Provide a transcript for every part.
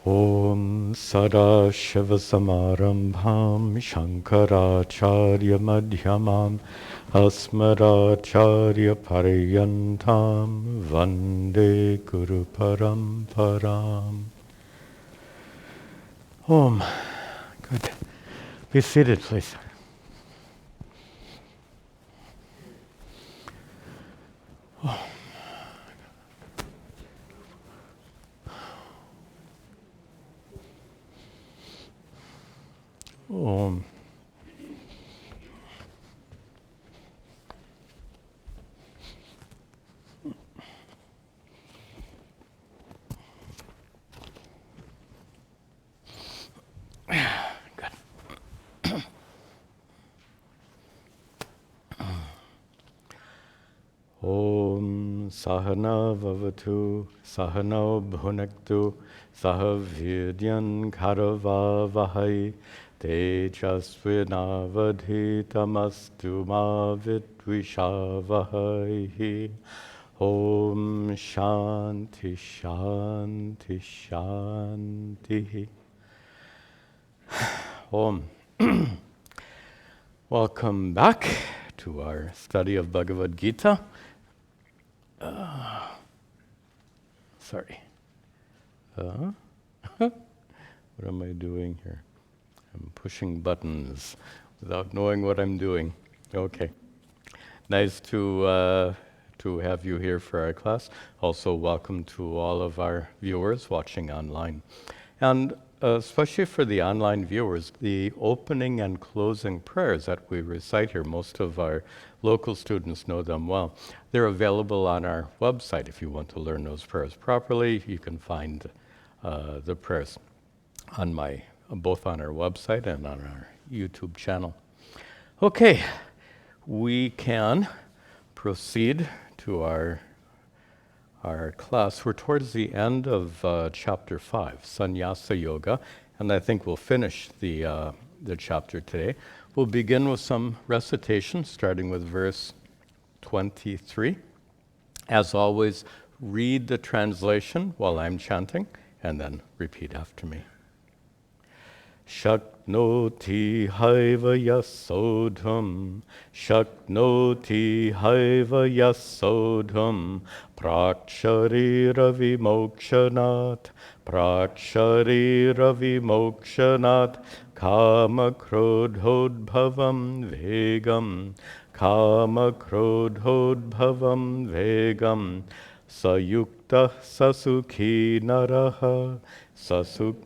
Om Sadashivasamarambham Shankaracharya Madhyamam Asmadacharya Paryantam Vande Guru Paramparam. Om. Good. Be seated, please. Om. Om Sahana Vavatu Sahano Bhunaktu Sahavidyan Karava Vahai Tejasvinavadhitamastu ma vidvishavahai. Om Shanti Shanti Shanti. Om. Welcome back to our study of Bhagavad Gita. Sorry. What am I doing here? I'm pushing buttons without knowing what I'm doing. Okay. Nice to have you here for our class. Also, welcome to all of our viewers watching online. And especially for the online viewers, the opening and closing prayers that we recite here, most of our local students know them well. They're available on our website. If you want to learn those prayers properly, you can find the prayers on both on our website and on our YouTube channel. Okay, we can proceed to our class. We're towards the end of Chapter 5, Sannyasa Yoga, and I think we'll finish the chapter today. We'll begin with some recitation, starting with verse 23. As always, read the translation while I'm chanting, and then repeat after me. Shaknoti haiva yasodham, Shaknoti haiva yasodham, Praksharira vimokshanat, Praksharira vimokshanat, Kama krodhodbhavam vegam, Kama krodhodbhavam vegam, Sayukta sasukhi naraha, Sasukhi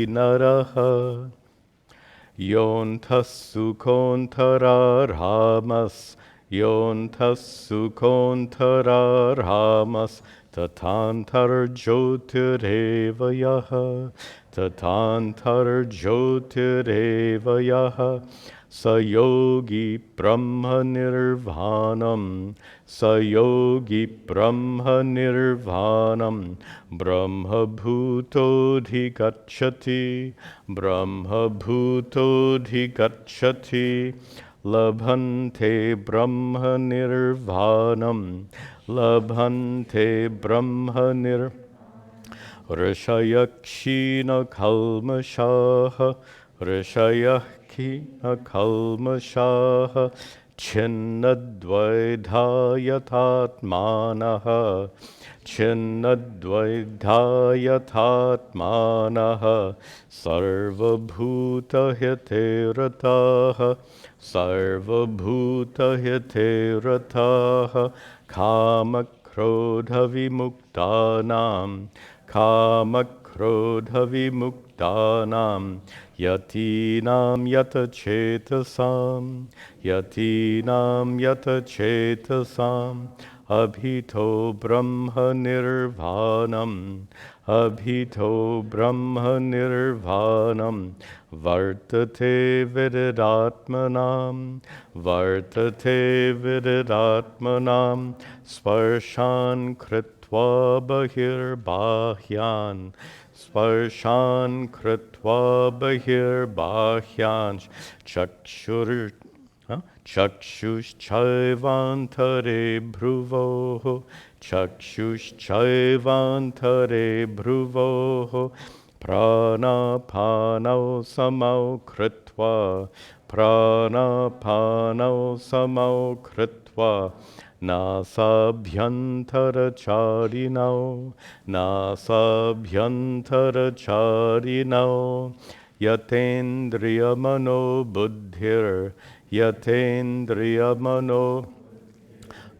naraha, Yontas sukontararhamas, Yontas sukontararhamas, Tatantar jyotirevayaha, Tatantar jyotirevayaha, Sayogi Brahma nirvanam, Sayogi Brahma nirvanam, Brahma bhutodhi gacchati, Brahma bhutodhi gacchati, Labhante Brahma nirvanam, Labhante Brahma nirvanam, Rishayakshina kalmashaha, Rishayakshina kalmashaha, Chinnadvaidayatatmanaha, Chinnadvaidayatatmanaha, Sarvabhutahiterataha, Sarvabhutahiterataha, Kamakrodha vimuktanam, Kamakrodha vimuktanam, Yatinam yatachetasam, Yatinam yatachetasam, Abhito Brahma nirvanam, Abhito Brahma nirvanam, Vartate vididatmanam, Vartate vididatmanam, Sparshan kritva bahir bahyan, Sparshan kritva bahir bahyan, Chakshuschaivantare bhruvoho, chakshuschaivantare bhruvoho, pranapanau samau kritva, pranapanau samau kritva, nasabhyantaracharinav, nasabhyantaracharinav, yatendriyamano buddhir, yatendriyamano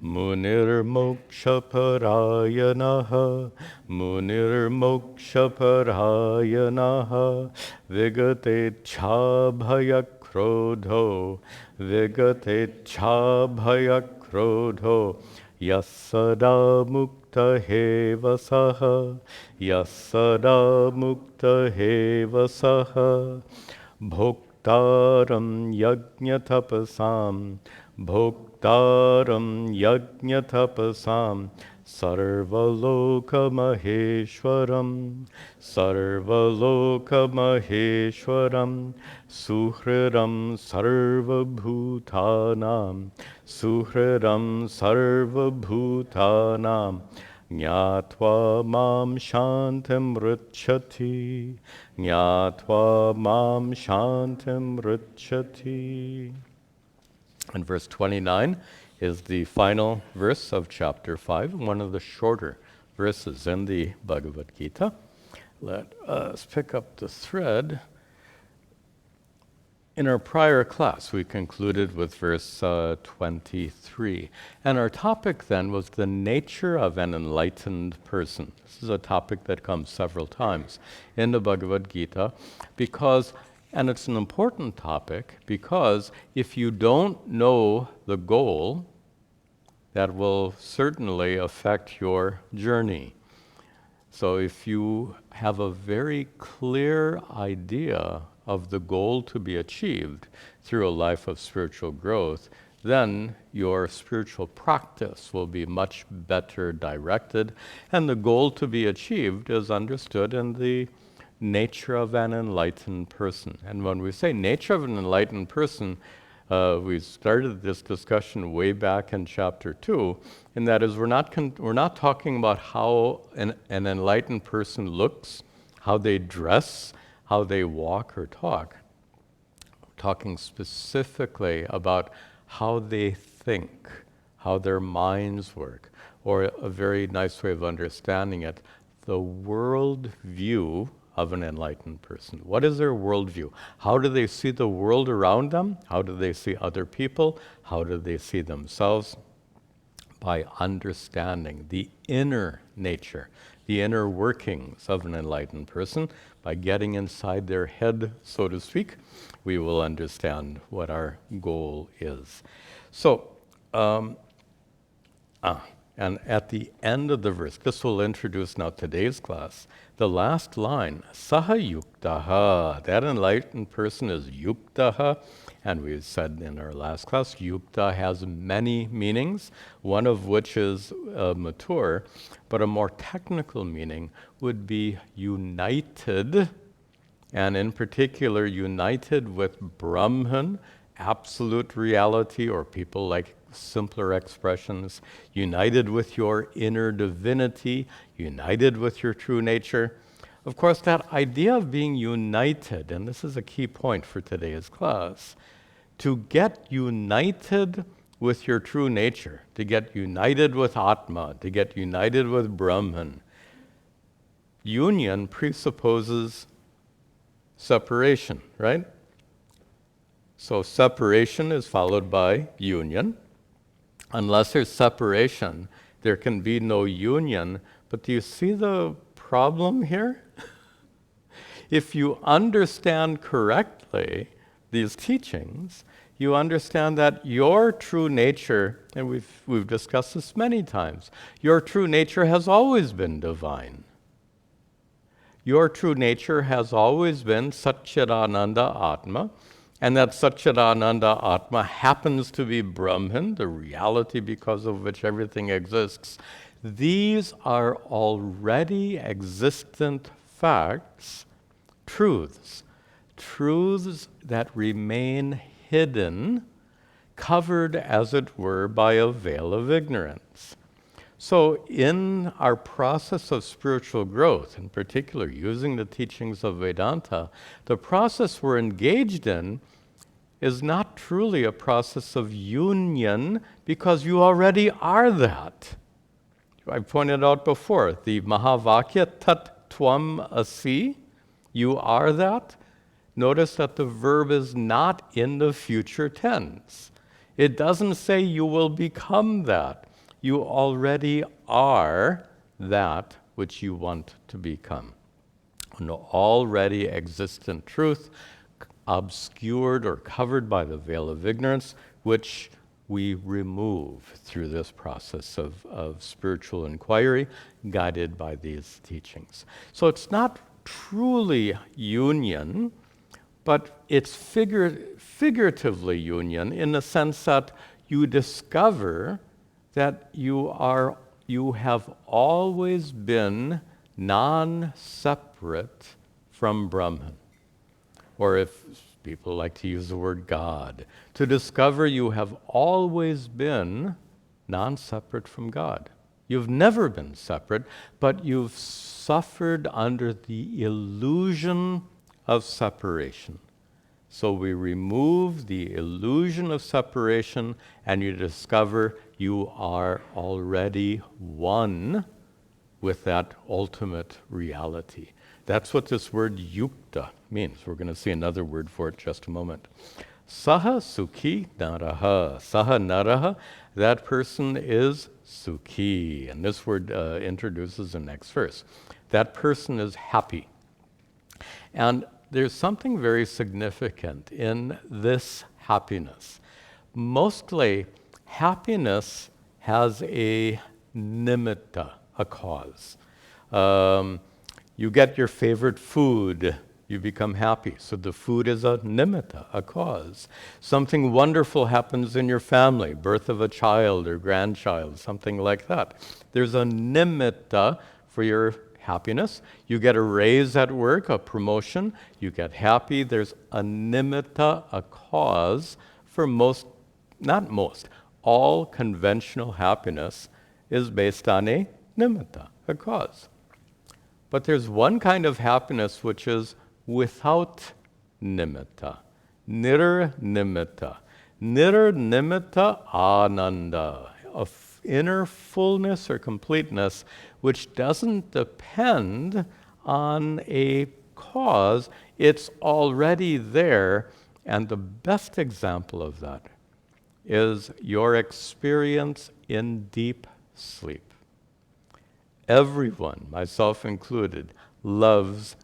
munirmokshaparayanah, munirmokshaparayanah, vigatechabhayakrodho, vigatechabhayakrodho, yassada mukta hevasaha, yassada mukta hevasaha, bhoktaram yajñatapasam, bhoktaram yajñatapasam, sarvaloka maheshwaram, sarvaloka maheshwaram, suhridam sarvabhutanam, suhridam sarvabhutanam, Jnatva mam shantim ricchati, Jnatva mam shantim ricchati. And verse 29 is the final verse of chapter 5, one of the shorter verses in the Bhagavad Gita. Let us pick up the thread. In our prior class, we concluded with verse 23. And our topic then was the nature of an enlightened person. This is a topic that comes several times in the Bhagavad Gita because, and it's an important topic, because if you don't know the goal, that will certainly affect your journey. So if you have a very clear idea of the goal to be achieved through a life of spiritual growth, then your spiritual practice will be much better directed, and the goal to be achieved is understood in the nature of an enlightened person. And when we say nature of an enlightened person, we started this discussion way back in chapter 2, and that is we're not talking about how an enlightened person looks, how they dress, how they walk or talk. We're talking specifically about how they think, how their minds work, or a very nice way of understanding it, the world view of an enlightened person. What is their worldview? How do they see the world around them? How do they see other people? How do they see themselves? By understanding the inner nature, the inner workings of an enlightened person, by getting inside their head, so to speak, we will understand what our goal is. So, and at the end of the verse, this will introduce now today's class, the last line, saha yuktaha, that enlightened person is yuktaha, and we said in our last class, yukta has many meanings, one of which is mature, but a more technical meaning would be united, and in particular united with Brahman, absolute reality, or people like simpler expressions, united with your inner divinity, united with your true nature. Of course, that idea of being united, and this is a key point for today's class, to get united with your true nature, to get united with Atma, to get united with Brahman, union presupposes separation, right? So separation is followed by union. Unless there's separation, there can be no union. But do you see the problem here? If you understand correctly these teachings, you understand that your true nature, and we've discussed this many times, your true nature has always been divine. Your true nature has always been Satchidananda Atma, and that Satchidananda Atma happens to be Brahman, the reality because of which everything exists. These are already existent facts, truths that remain hidden, covered, as it were, by a veil of ignorance. So in our process of spiritual growth, in particular using the teachings of Vedanta, the process we're engaged in is not truly a process of union, because you already are that. I pointed out before, the Mahavakya tat tvam asi, you are that. Notice that the verb is not in the future tense. It doesn't say you will become that. You already are that which you want to become. An already existent truth, obscured or covered by the veil of ignorance, which we remove through this process of spiritual inquiry, guided by these teachings. So it's not truly union, but it's figuratively union in the sense that you discover that you have always been non-separate from Brahman. Or if people like to use the word God, to discover you have always been non-separate from God. You've never been separate, but you've suffered under the illusion of separation. So we remove the illusion of separation, and you discover you are already one with that ultimate reality. That's what this word yukta means. We're going to see another word for it in just a moment. Saha sukhi naraha. Saha naraha, that person is sukhi. And this word introduces the next verse. That person is happy. And there's something very significant in this happiness. Mostly, happiness has a nimitta, a cause. You get your favorite food, you become happy. So the food is a nimitta, a cause. Something wonderful happens in your family, birth of a child or grandchild, something like that. There's a nimitta for your happiness. You get a raise at work, a promotion, you get happy. There's a nimitta, a cause for most, not most, all conventional happiness is based on a nimitta, a cause. But there's one kind of happiness which is without nimitta, nirnimitta. Nirnimitta ananda, inner fullness or completeness which doesn't depend on a cause. It's already there, and the best example of that is your experience in deep sleep. Everyone, myself included, loves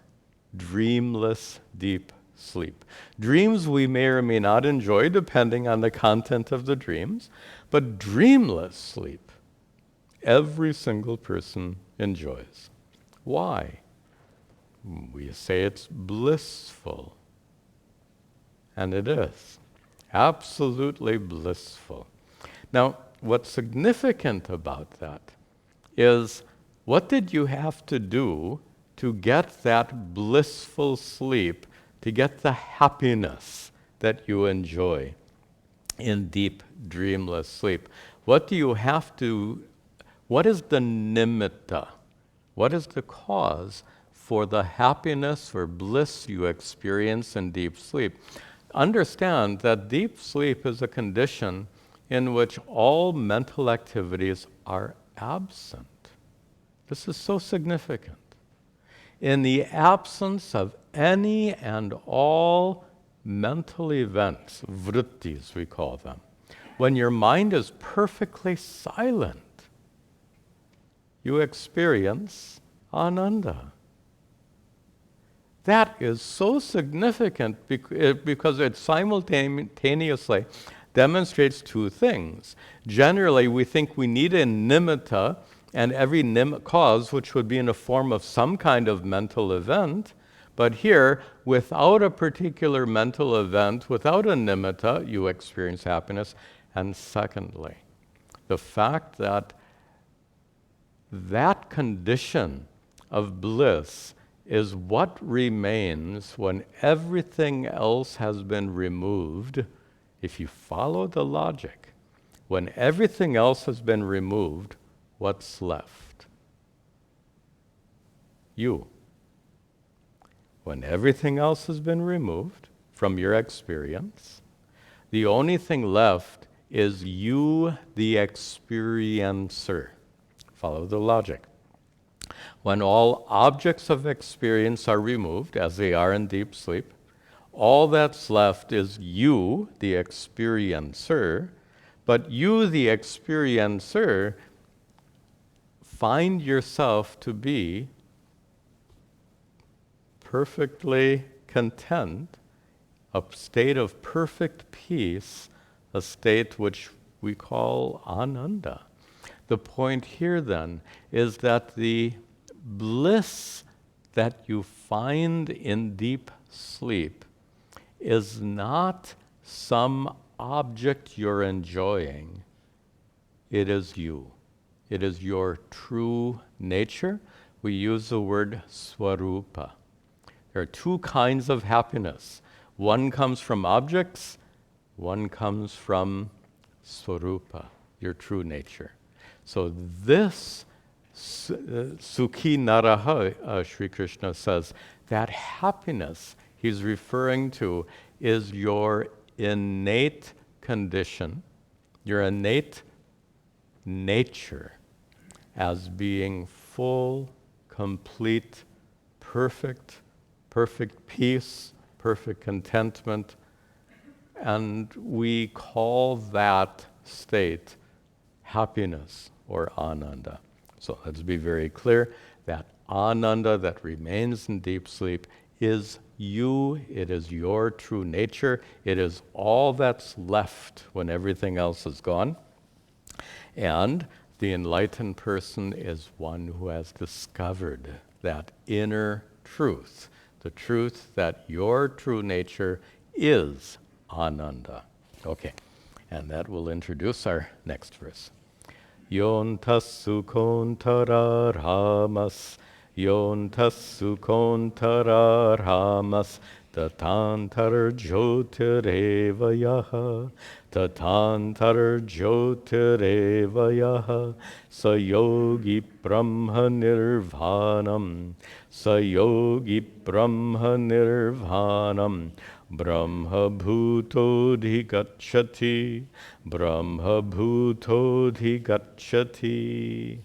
dreamless deep sleep. Dreams we may or may not enjoy depending on the content of the dreams, but dreamless sleep, every single person enjoys. Why? We say it's blissful, and it is. Absolutely blissful. Now, what's significant about that is, what did you have to do to get that blissful sleep, to get the happiness that you enjoy in deep, dreamless sleep? What do you have to, what is the nimitta? What is the cause for the happiness or bliss you experience in deep sleep? Understand that deep sleep is a condition in which all mental activities are absent. This is so significant. In the absence of any and all mental events, vrittis we call them, when your mind is perfectly silent, you experience ananda. That is so significant because it simultaneously demonstrates two things. Generally, we think we need a nimitta, and every cause, which would be in a form of some kind of mental event. But here, without a particular mental event, without a nimitta, you experience happiness. And secondly, the fact that that condition of bliss is what remains when everything else has been removed if you follow the logic, when everything else has been removed, what's left? You. When everything else has been removed from your experience, the only thing left is you, the experiencer. Follow the logic. When all objects of experience are removed, as they are in deep sleep, all that's left is you, the experiencer, but you, the experiencer, find yourself to be perfectly content, a state of perfect peace, a state which we call ananda. The point here then is that the bliss that you find in deep sleep is not some object you're enjoying. It is you. It is your true nature. We use the word swarupa. There are two kinds of happiness. One comes from objects, one comes from swarupa, your true nature. So this Sukhi Naraha, Sri Krishna says, that happiness he's referring to is your innate condition, your innate nature as being full, complete, perfect peace, perfect contentment. And we call that state happiness or ananda. So let's be very clear that ananda that remains in deep sleep is you, it is your true nature, it is all that's left when everything else is gone. And the enlightened person is one who has discovered that inner truth, the truth that your true nature is ananda. Okay, and that will introduce our next verse. Yontassu kontara Yontassu kontara ramas tatantar jyotireva yaha tatantar jyotireva yaha sayogi brahma nirvanam sayogi brahma nirvanam Brahma bhutodhi gacchati, Brahma bhutodhi gacchati.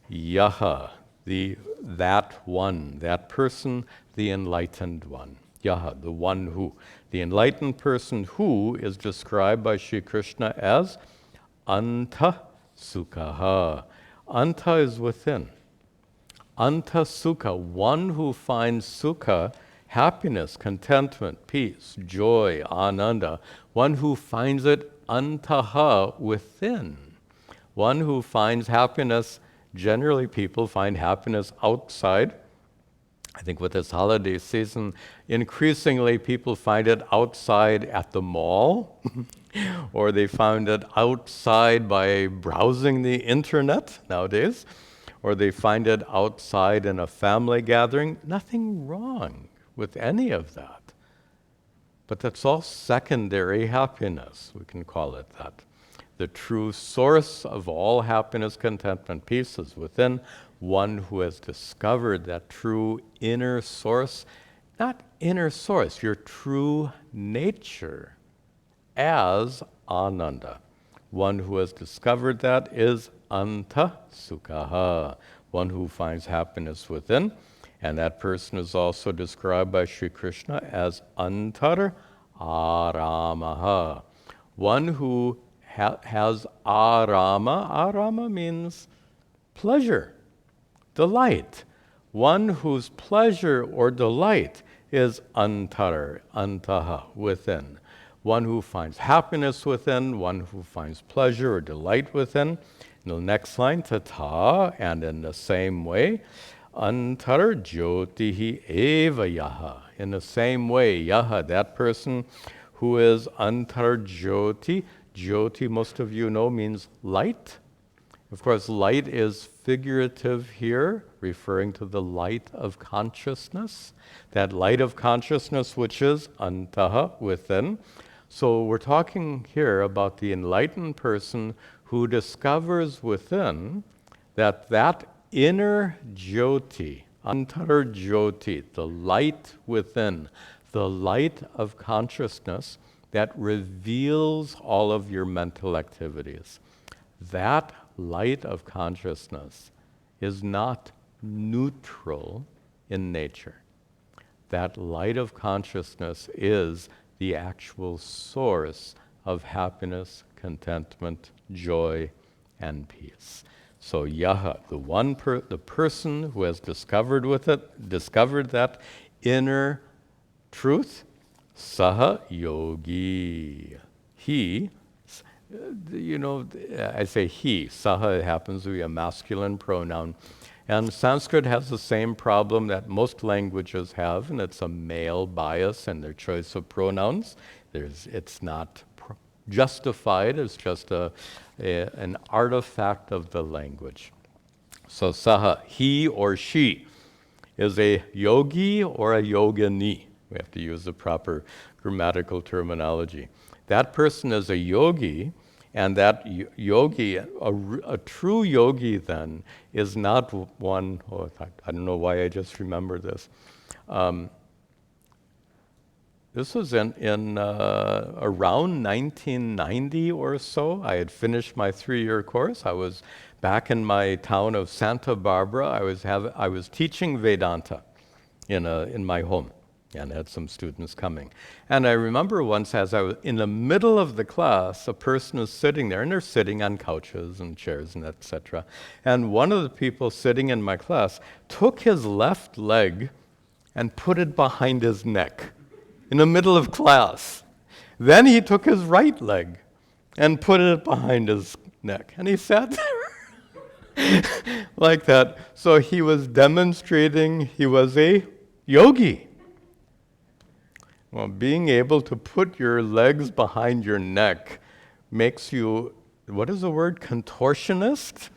Yaha, that one, that person, the enlightened one. Yaha, the one who. The enlightened person who is described by Sri Krishna as Anta Sukhaha. Anta is within. Anta Sukha, one who finds Sukha, happiness, contentment, peace, joy, ananda, one who finds it antaha, within. One who finds happiness, generally people find happiness outside. I think with this holiday season, increasingly people find it outside at the mall, or they find it outside by browsing the internet nowadays, or they find it outside in a family gathering. Nothing wrong with any of that. But that's all secondary happiness, we can call it that. The true source of all happiness, contentment, peace is within one who has discovered that true inner source, not inner source, your true nature as ananda. One who has discovered that is anta sukhaha, one who finds happiness within. And that person is also described by Sri Krishna as antar aramaha, one who has arama. Arama means pleasure, delight. One whose pleasure or delight is antar, antaha, within. One who finds happiness within, one who finds pleasure or delight within. In the next line, tata, and in the same way, antar jyotihi eva yaha. In the same way, yaha, that person who is antar jyoti. Jyoti, most of you know, means light. Of course, light is figurative here, referring to the light of consciousness. That light of consciousness which is antaha, within. So we're talking here about the enlightened person who discovers within that inner jyoti, antar jyoti, the light within, the light of consciousness that reveals all of your mental activities. That light of consciousness is not neutral in nature. That light of consciousness is the actual source of happiness, contentment, joy, and peace. So yaha, the person who has discovered that inner truth, saha yogi. He, I say he, saha happens to be a masculine pronoun. And Sanskrit has the same problem that most languages have, and it's a male bias in their choice of pronouns. It's not justified, it's just an artifact of the language. So saha, he or she, is a yogi or a yogini. We have to use the proper grammatical terminology. That person is a yogi, and that yogi, a true yogi then, is not one, I don't know why I just remember this. This was in around 1990 or so. I had finished my 3-year course. I was back in my town of Santa Barbara. I was teaching Vedanta in my home, and had some students coming. And I remember once, as I was in the middle of the class, a person was sitting there, and they're sitting on couches and chairs and etc. And one of the people sitting in my class took his left leg and put it behind his neck in the middle of class. Then he took his right leg and put it behind his neck, and he sat there like that. So he was demonstrating he was a yogi. Well, being able to put your legs behind your neck makes you, what is the word, contortionist?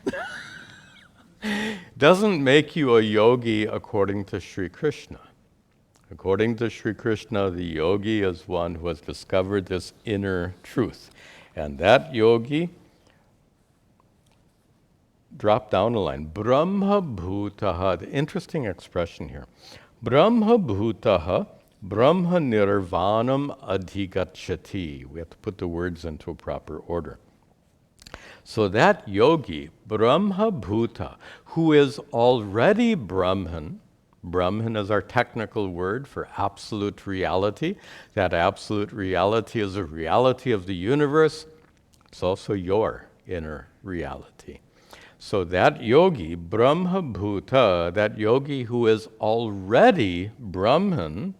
Doesn't make you a yogi according to Sri Krishna. According to Sri Krishna, the yogi is one who has discovered this inner truth. And that yogi, drop down a line, Brahma bhutaha, the interesting expression here. Brahma bhutaha, Brahma nirvanam adhigacchati. We have to put the words into a proper order. So that yogi, Brahma bhuta, who is already Brahman, Brahman is our technical word for absolute reality. That absolute reality is a reality of the universe. It's also your inner reality. So that yogi, Brahma bhuta, that yogi who is already Brahman,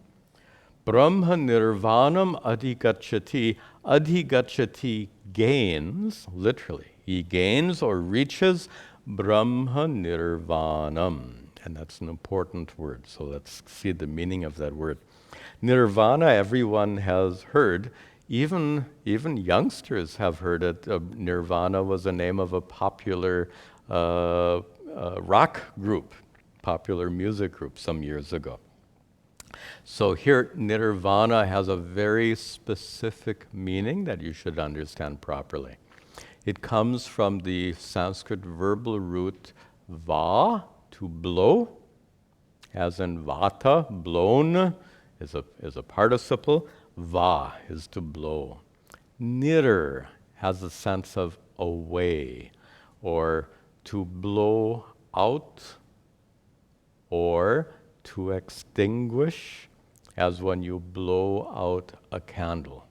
Brahma nirvanam adhigacchati, adhigacchati gains, literally, he gains or reaches Brahma nirvanam. And that's an important word, so let's see the meaning of that word. Nirvana, everyone has heard. Even youngsters have heard it. Nirvana was the name of a popular rock group, popular music group some years ago. So here, nirvana has a very specific meaning that you should understand properly. It comes from the Sanskrit verbal root va, to blow, as in vata, blown, is a participle. Va is to blow. Nir has a sense of away, or to blow out, or to extinguish, as when you blow out a candle.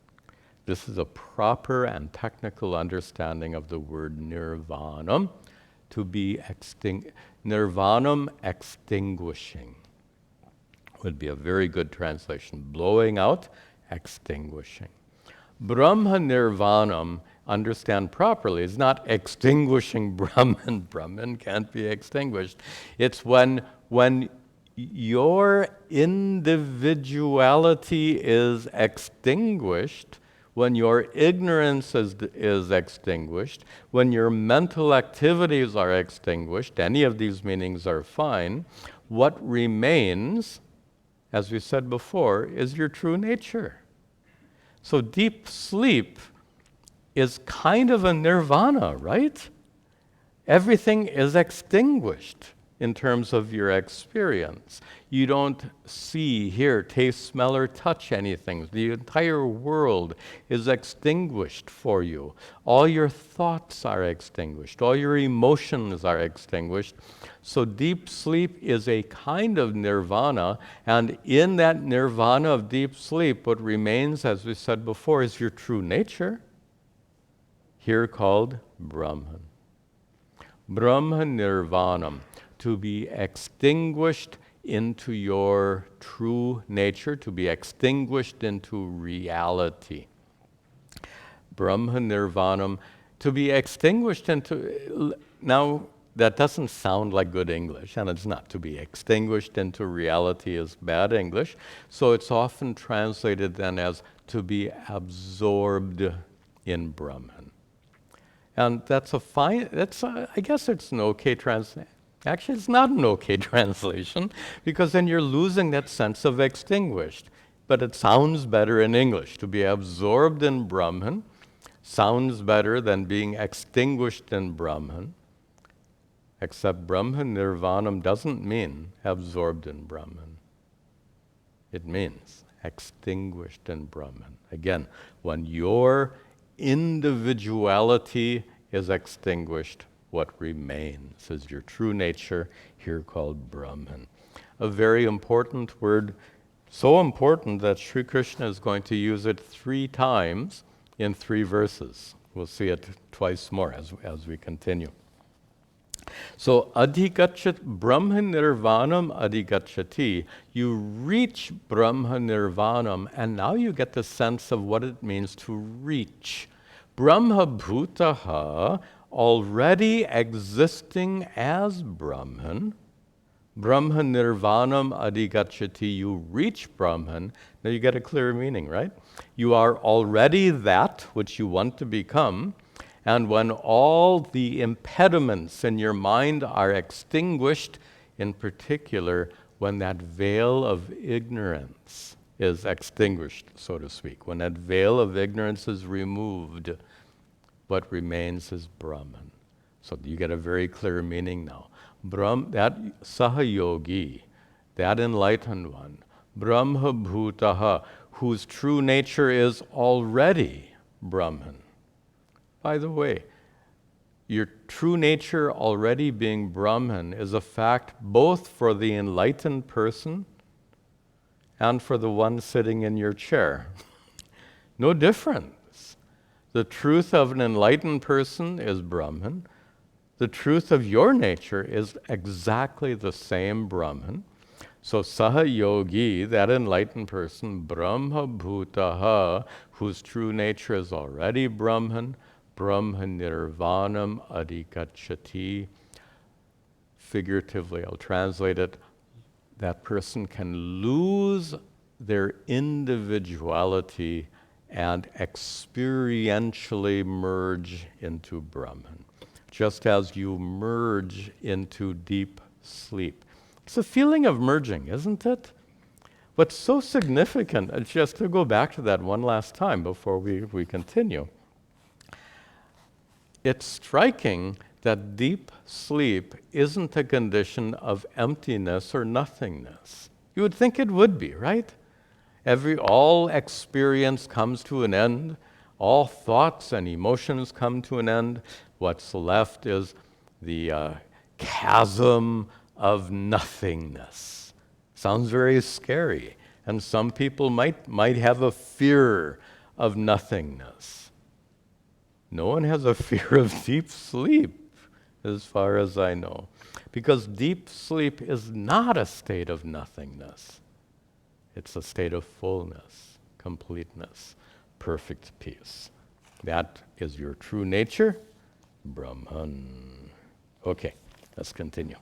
This is a proper and technical understanding of the word nirvanam, to be nirvanam, extinguishing, would be a very good translation. Blowing out, extinguishing. Brahma nirvanam, understand properly, is not extinguishing Brahman. Brahman can't be extinguished. It's when your individuality is extinguished, when your ignorance is extinguished, when your mental activities are extinguished, any of these meanings are fine, what remains, as we said before, is your true nature. So deep sleep is kind of a nirvana, right? Everything is extinguished in terms of your experience. You don't see, hear, taste, smell, or touch anything. The entire world is extinguished for you. All your thoughts are extinguished. All your emotions are extinguished. So deep sleep is a kind of nirvana, and in that nirvana of deep sleep, what remains, as we said before, is your true nature, here called Brahman. Brahma nirvanam, to be extinguished into your true nature, to be extinguished into reality. Brahma nirvanam, to be extinguished into, now that doesn't sound like good English, and it's not. To be extinguished into reality is bad English, so it's often translated then as to be absorbed in Brahman. And that's a fine, I guess it's an okay translation. Actually, it's not an okay translation, because then you're losing that sense of extinguished. But it sounds better in English. To be absorbed in Brahman sounds better than being extinguished in Brahman, except Brahma nirvanam doesn't mean absorbed in Brahman. It means extinguished in Brahman. Again, when your individuality is extinguished, what remains is your true nature, here called Brahman. A very important word, so important that Sri Krishna is going to use it 3 times in 3 verses. We'll see it twice more as we continue. So, adhigachat Brahma nirvanam adhigachati. You reach Brahma nirvanam, and now you get the sense of what it means to reach. Brahma bhutaha, already existing as Brahman. Brahma nirvanam adhigachati. You reach Brahman. Now you get a clear meaning, right? You are already that which you want to become. And when all the impediments in your mind are extinguished, in particular, when that veil of ignorance is extinguished, so to speak, when that veil of ignorance is removed, what remains is Brahman. So you get a very clear meaning now. That Sahayogi, that enlightened one, Brahma Bhutaha, whose true nature is already Brahman. By the way, your true nature already being Brahman is a fact both for the enlightened person and for the one sitting in your chair. No difference. The truth of an enlightened person is Brahman. The truth of your nature is exactly the same Brahman. So Sahayogi, that enlightened person, Brahma Bhutaha, whose true nature is already Brahman, Brahma nirvanam adhigachati. Figuratively, I'll translate it. That person can lose their individuality and experientially merge into Brahman, just as you merge into deep sleep. It's a feeling of merging, isn't it? What's so significant, just to go back to that one last time before we continue, it's striking that deep sleep isn't a condition of emptiness or nothingness. You would think it would be, right? All experience comes to an end. All thoughts and emotions come to an end. What's left is the chasm of nothingness. Sounds very scary. And some people might have a fear of nothingness. No one has a fear of deep sleep, as far as I know. Because deep sleep is not a state of nothingness. It's a state of fullness, completeness, perfect peace. That is your true nature, Brahman. Okay, let's continue.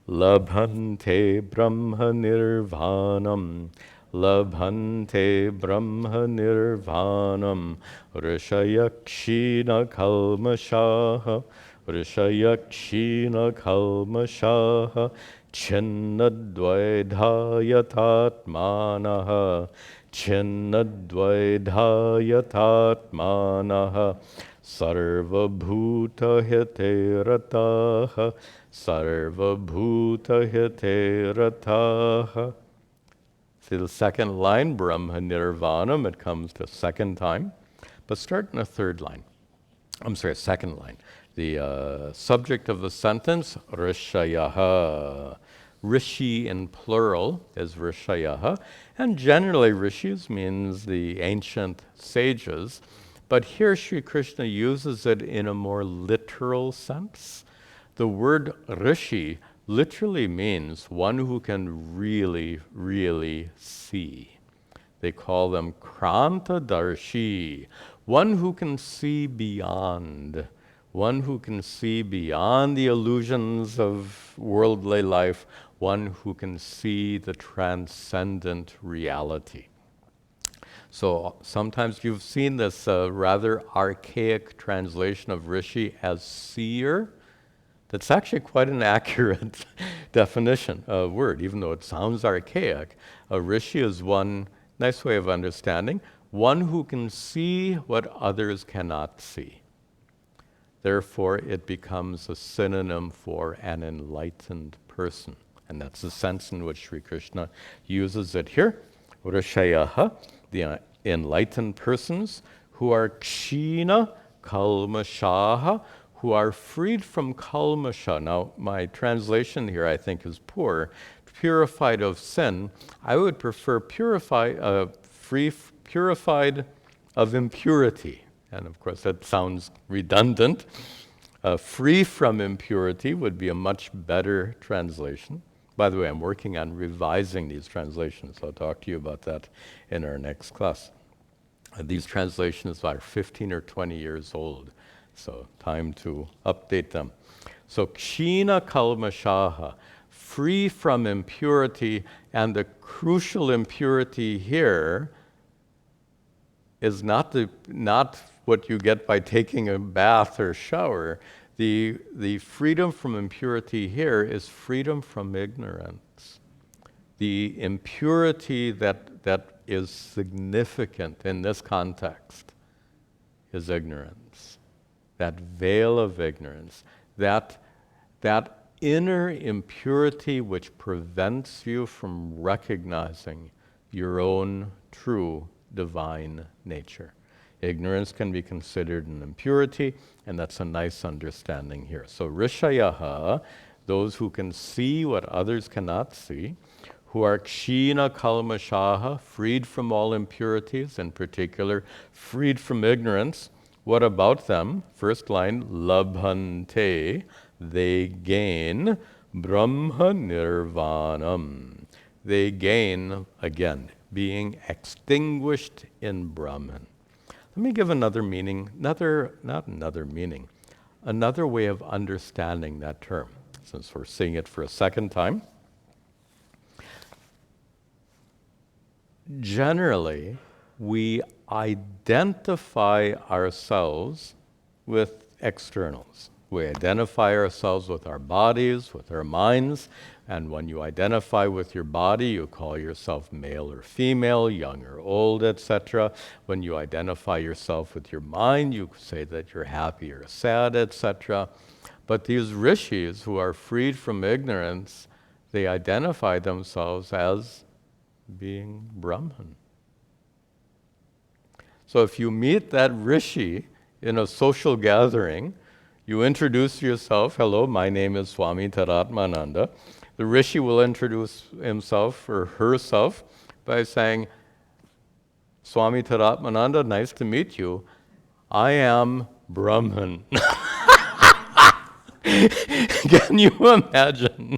Labhante Brahma nirvanam. Labhante Brahma nirvanam. Rishayakshina kalmashaha. Rishayakshina kalmashaha. Chinnadvaidhayatatmanaha. Chinnadvaidayatatmanaha sarvabhutahite rataha sarvabhutahite rataha. See the second line, Brahma nirvanam, it comes the second time. But start in the third line. I'm sorry, second line. The subject of the sentence, rishayaha. Rishi in plural is rishayaha. And generally, rishis means the ancient sages. But here Sri Krishna uses it in a more literal sense. The word rishi literally means one who can really, really see. They call them kranta darshi, one who can see beyond, one who can see beyond the illusions of worldly life, one who can see the transcendent reality. So sometimes you've seen this rather archaic translation of rishi as seer. That's actually quite an accurate definition of word, even though it sounds archaic. A rishi is one nice way of understanding, one who can see what others cannot see. Therefore, it becomes a synonym for an enlightened person. And that's the sense in which Sri Krishna uses it here. Rishayaha, the enlightened persons who are kshina kalmashaha, who are freed from kalmasha. Now, my translation here I think is poor. Purified of sin. I would prefer purified of impurity. And of course, that sounds redundant. Free from impurity would be a much better translation. By the way, I'm working on revising these translations. I'll talk to you about that in our next class. These translations are 15 or 20 years old, so time to update them. So, kshina kalmashaha, free from impurity, and the crucial impurity here is not what you get by taking a bath or shower. The freedom from impurity here is freedom from ignorance. The impurity that is significant in this context is ignorance. That veil of ignorance, that inner impurity which prevents you from recognizing your own true divine nature. Ignorance can be considered an impurity, and that's a nice understanding here. So rishayaha, those who can see what others cannot see, who are kshina kalmashaha, freed from all impurities, in particular, freed from ignorance. What about them? First line, labhante, they gain Brahma nirvanam. They gain, again, being extinguished in Brahman. Let me give another meaning, another way of understanding that term, since we're seeing it for a second time. Generally, we identify ourselves with externals. We identify ourselves with our bodies, with our minds, and when you identify with your body, you call yourself male or female, young or old, etc. When you identify yourself with your mind, you say that you're happy or sad, etc. But these rishis who are freed from ignorance, they identify themselves as being Brahman. So if you meet that rishi in a social gathering, you introduce yourself, hello, my name is Swami Tadatmananda. The rishi will introduce himself or herself by saying, Swami Tadatmananda, nice to meet you. I am Brahman. Can you imagine?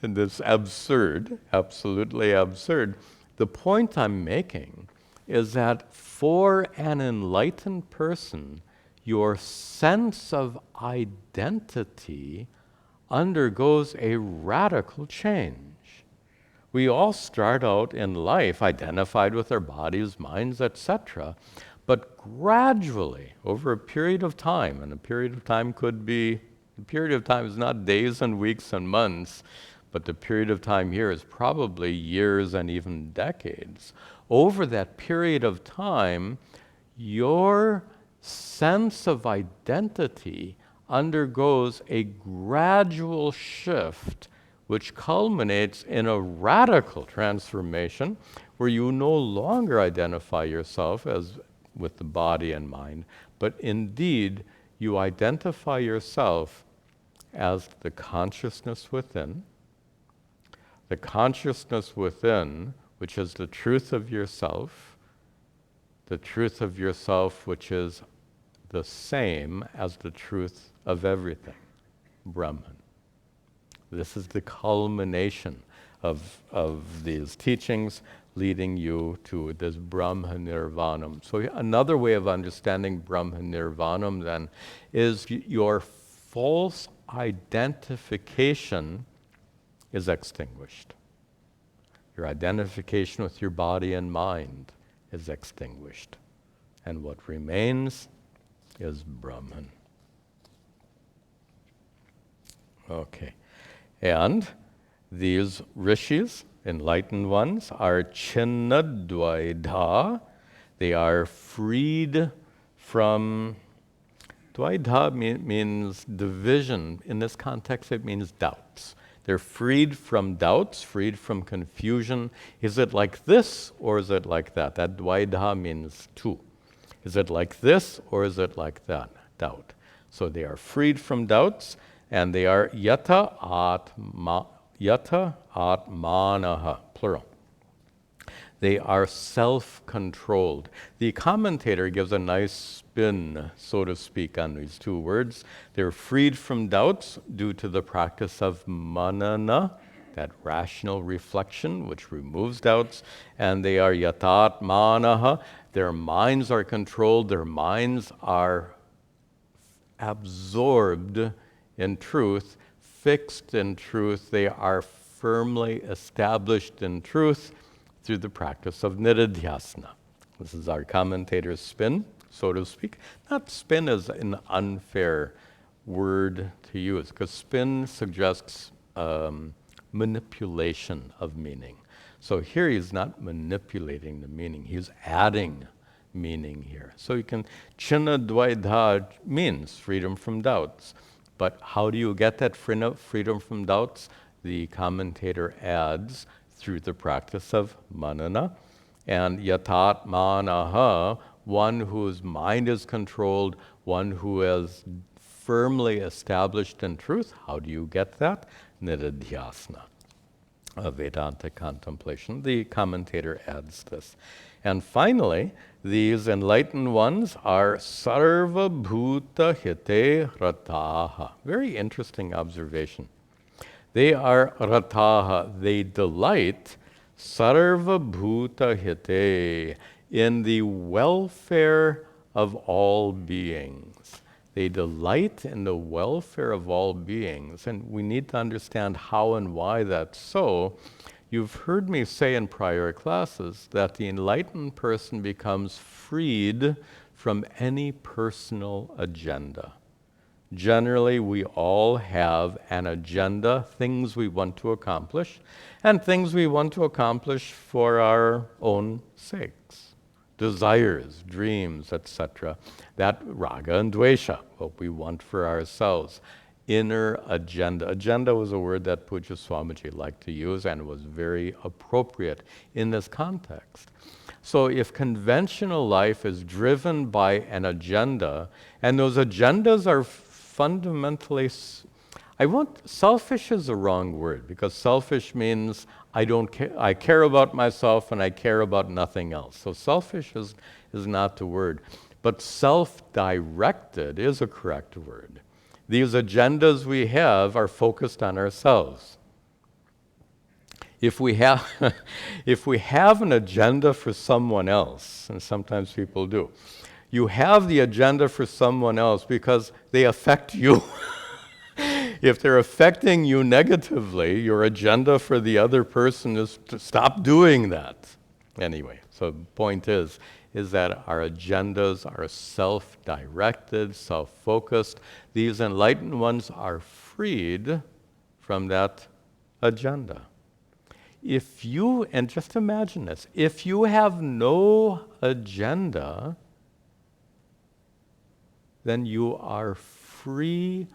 This absurd, absolutely absurd. The point I'm making is that for an enlightened person, your sense of identity undergoes a radical change. We all start out in life identified with our bodies, minds, etc., but gradually, over a period of time, and a period of time is not days and weeks and months, but the period of time here is probably years and even decades. Over that period of time, your sense of identity undergoes a gradual shift which culminates in a radical transformation where you no longer identify yourself as with the body and mind, but indeed you identify yourself as the consciousness within, which is the truth of yourself which is the same as the truth of everything, Brahman. This is the culmination of these teachings leading you to this Brahma nirvanam. So another way of understanding Brahma nirvanam then is your false identification is extinguished. Your identification with your body and mind is extinguished. And what remains is Brahman. Okay. And these rishis, enlightened ones, are Chinnadvaidha. They are freed from... Dvaidha means division. In this context, it means doubts. They're freed from doubts, freed from confusion. Is it like this or is it like that? That Dvaidha means two. Is it like this or is it like that? Doubt. So they are freed from doubts, and they are yata atmanaha, plural. They are self-controlled. The commentator gives a nice spin, so to speak, on these two words. They're freed from doubts due to the practice of manana, that rational reflection which removes doubts, and they are yatatmanaha. Their minds are controlled, their minds are absorbed in truth, fixed in truth. They are firmly established in truth through the practice of nididhyasana. This is our commentator's spin, so to speak. Not spin is an unfair word to use, because spin suggests manipulation of meaning. So here he's not manipulating the meaning, he's adding meaning here. So you can, Chinnadvaidha means freedom from doubts. But how do you get that freedom from doubts? The commentator adds, through the practice of manana. And yatatmanaha, one whose mind is controlled, one who is firmly established in truth. How do you get that? Nididhyasana, Vedanta contemplation. The commentator adds this. And finally, these enlightened ones are sarva bhuta hite rataha. Very interesting observation. They are rataha, they delight, sarva bhuta hite, in the welfare of all beings. They delight in the welfare of all beings, and we need to understand how and why that's so. You've heard me say in prior classes that the enlightened person becomes freed from any personal agenda. Generally, we all have an agenda, things we want to accomplish, and things we want to accomplish for our own sakes. Desires, dreams, etc. That raga and dvesha, what we want for ourselves. Inner agenda. Agenda was a word that Pujya Swamiji liked to use and was very appropriate in this context. So if conventional life is driven by an agenda, and those agendas are fundamentally, selfish is a wrong word, because selfish means I care about myself and I care about nothing else. So selfish is not the word. But self-directed is a correct word. These agendas we have are focused on ourselves. If we have an agenda for someone else, and sometimes people do, you have the agenda for someone else because they affect you. If they're affecting you negatively, your agenda for the other person is to stop doing that. Anyway, so the point is that our agendas are self-directed, self-focused. These enlightened ones are freed from that agenda. And just imagine this, if you have no agenda, then you are free,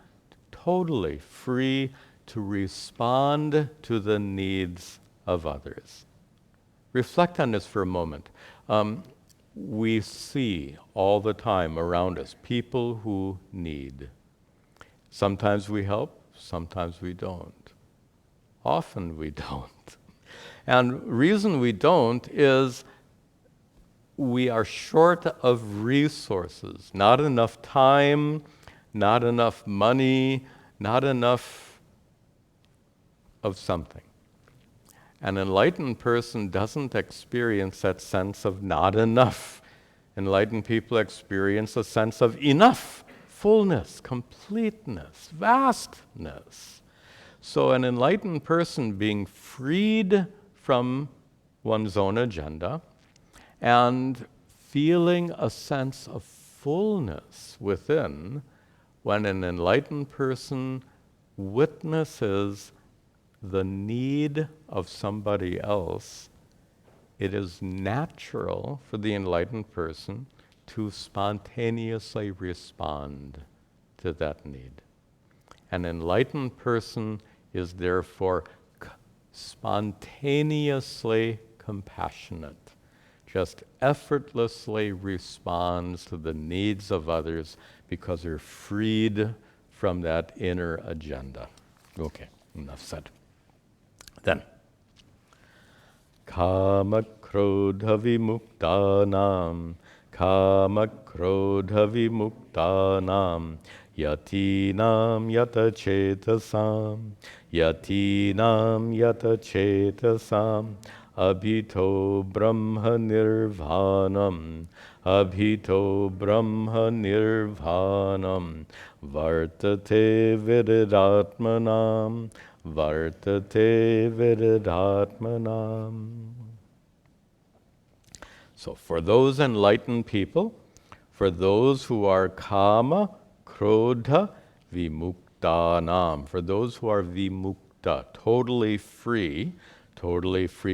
totally free to respond to the needs of others. Reflect on this for a moment. We see all the time around us people who need. Sometimes we help, sometimes we don't. Often we don't. And reason we don't is we are short of resources, not enough time, not enough money, not enough of something. An enlightened person doesn't experience that sense of not enough. Enlightened people experience a sense of enough, fullness, completeness, vastness. So an enlightened person being freed from one's own agenda and feeling a sense of fullness within, when an enlightened person witnesses the need of somebody else, it is natural for the enlightened person to spontaneously respond to that need. An enlightened person is therefore spontaneously compassionate, just effortlessly responds to the needs of others because they're freed from that inner agenda. Okay, enough said. Then, kama krodha vimuktanam, kama krodha vimuktanam, yatinam yata chetasam, yatinam yata chetasam, abhito brahma nirvanam, abhito brahma nirvanam, vartate vididatmanam, vartate vididatmanam. So for those enlightened people, for those who are kama, krodha, vimuktanam, for those who are vimukta, totally free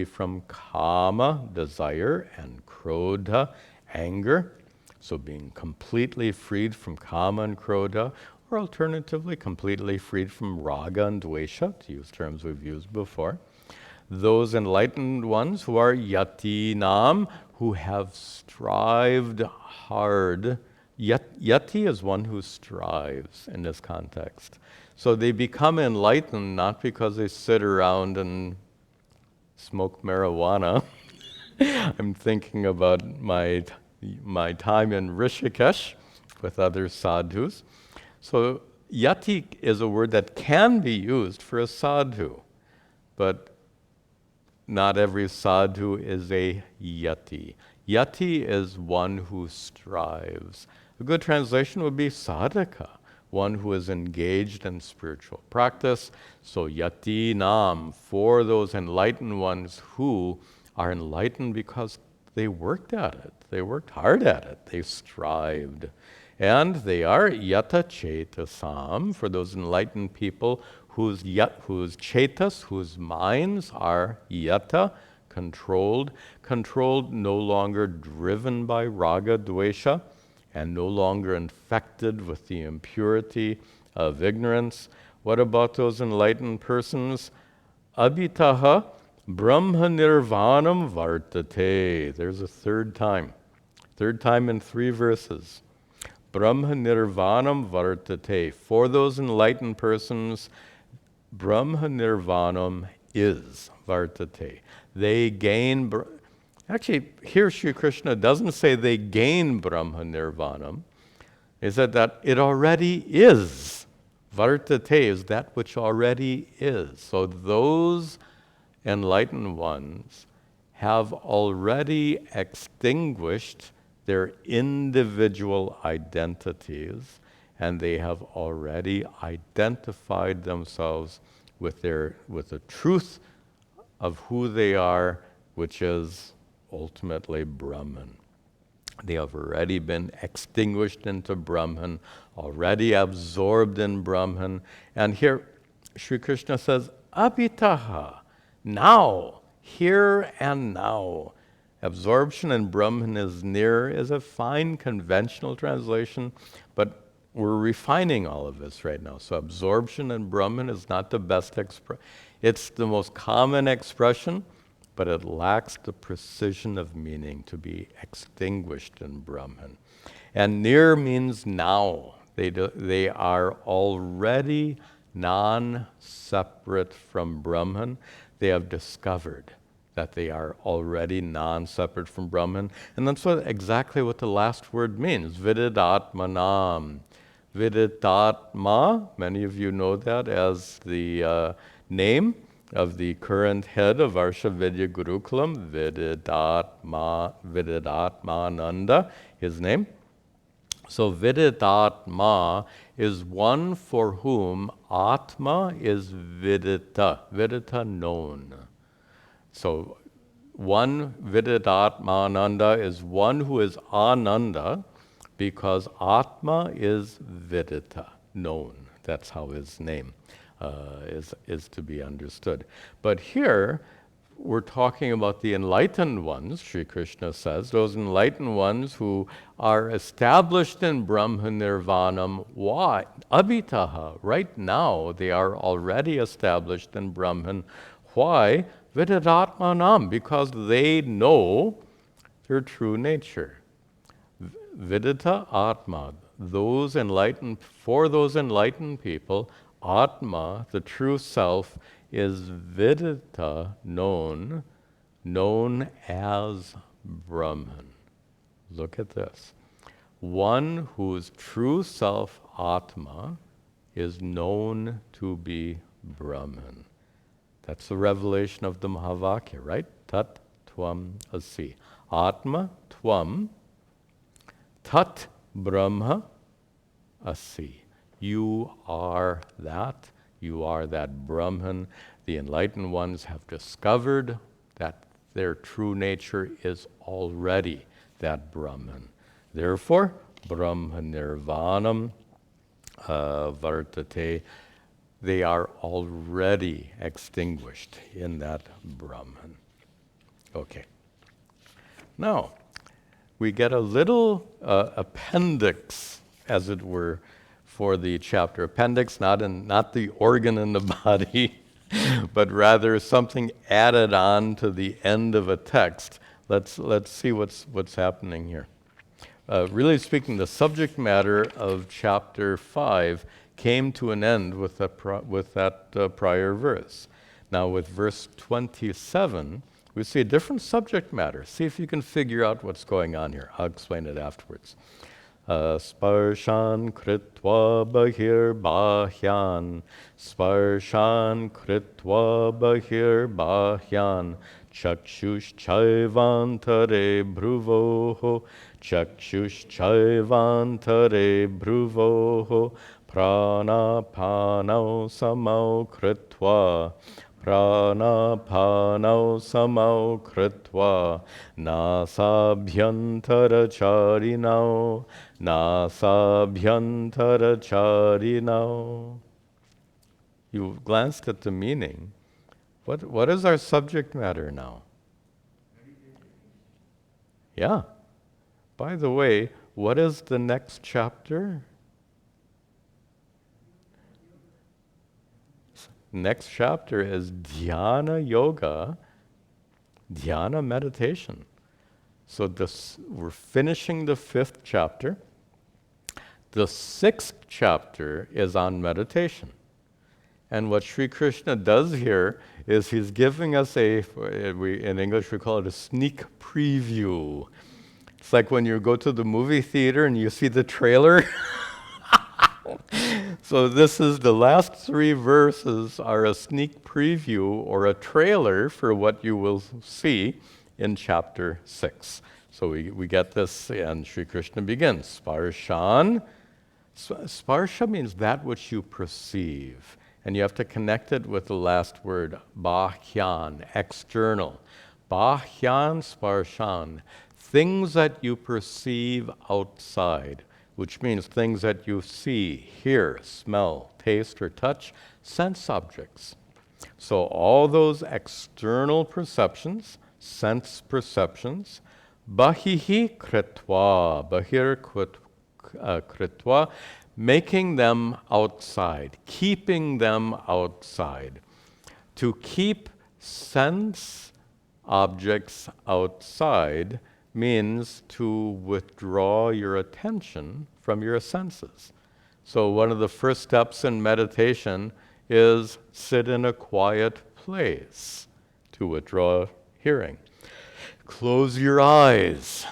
from kama, desire, and krodha, anger, so being completely freed from kama and krodha, or alternatively, completely freed from raga and dvesha, to use terms we've used before. Those enlightened ones who are yatinam, who have strived hard. Yati is one who strives in this context. So they become enlightened not because they sit around and smoke marijuana. I'm thinking about my time in Rishikesh with other sadhus. So yati is a word that can be used for a sadhu, but not every sadhu is a yati. Yati is one who strives. A good translation would be sadhaka, one who is engaged in spiritual practice. So yati nam, for those enlightened ones who are enlightened because they worked at it. They worked hard at it. They strived. And they are yata chetasam, for those enlightened people whose chetas, whose minds are yata, controlled no longer driven by raga, dvesha, and no longer infected with the impurity of ignorance. What about those enlightened persons? Abhitaha brahma nirvanam vartate. There's a third time in 3 verses. Brahma nirvanam vartate. For those enlightened persons, Brahma nirvanam is vartate. They gain. Actually, here Sri Krishna doesn't say they gain Brahma nirvanam. He said that it already is. Vartate is that which already is. So those enlightened ones have already extinguished their individual identities, and they have already identified themselves with the truth of who they are, which is ultimately Brahman. They have already been extinguished into Brahman, already absorbed in Brahman. And here, Sri Krishna says, abhitaha, now, here and now. Absorption in Brahman is near is a fine conventional translation, but we're refining all of this right now. So absorption in Brahman is not the best expression. It's the most common expression, but it lacks the precision of meaning to be extinguished in Brahman. And near means now. They are already non-separate from Brahman. They have discovered that they are already non-separate from Brahman. And that's exactly what the last word means, vididatmanam. Viditatma, many of you know that as the name of the current head of Varsha Vidya Gurukulam, Vididatmananda, his name. So Viditatma is one for whom Atma is vidita known. So one Viditatmananda is one who is Ananda because Atma is vidita, known. That's how his name is to be understood. But here, we're talking about the enlightened ones, Sri Krishna says, those enlightened ones who are established in Brahma nirvanam. Why? Abhitaha, right now they are already established in Brahman. Why? Vididatmanam, because they know their true nature. Vidita Atma, for those enlightened people, Atma, the true self, is vidita, known as Brahman. Look at this. One whose true self, Atma, is known to be Brahman. That's the revelation of the Mahavakya, right? Tat tvam asi. Atma tvam tat Brahma asi. You are that. You are that Brahman. The enlightened ones have discovered that their true nature is already that Brahman. Therefore, Brahma nirvanam vartate. They are already extinguished in that Brahman. Okay. Now, we get a little appendix, as it were, for the chapter. Appendix, not the organ in the body, but rather something added on to the end of a text. Let's see what's happening here. Really speaking, the subject matter of chapter 5 came to an end with that prior verse. Now, with verse 27, we see a different subject matter. See if you can figure out what's going on here. I'll explain it afterwards. Sparshan kritva bahir bahyan, sparshan kritva bahir bahyan, chakshush chaivantare bhruvoho, chakshush chaivantare bhruvoho, pranapanau samau kritva, pranapanau samau kritva, nasabhyantaracharinav, nasabhyantaracharinav. You glanced at the meaning. What is our subject matter now? Yeah. By the way, what is the next chapter? Next chapter is dhyana yoga, dhyana meditation. So we're finishing the 5th chapter. The 6th chapter is on meditation. And what Sri Krishna does here is he's giving us in English we call it a sneak preview. It's like when you go to the movie theater and you see the trailer. So this is the last 3 verses are a sneak preview or a trailer for what you will see in chapter 6. So we get this, and Sri Krishna begins. Sparshan. Sparsha means that which you perceive. And you have to connect it with the last word, bahyan, external. Bahyan sparshan, things that you perceive outside, which means things that you see, hear, smell, taste, or touch, sense objects. So all those external perceptions, sense perceptions, bahihi kritva, kritva, making them outside, keeping them outside. To keep sense objects outside means to withdraw your attention from your senses. So one of the first steps in meditation is sit in a quiet place to withdraw hearing. Close your eyes.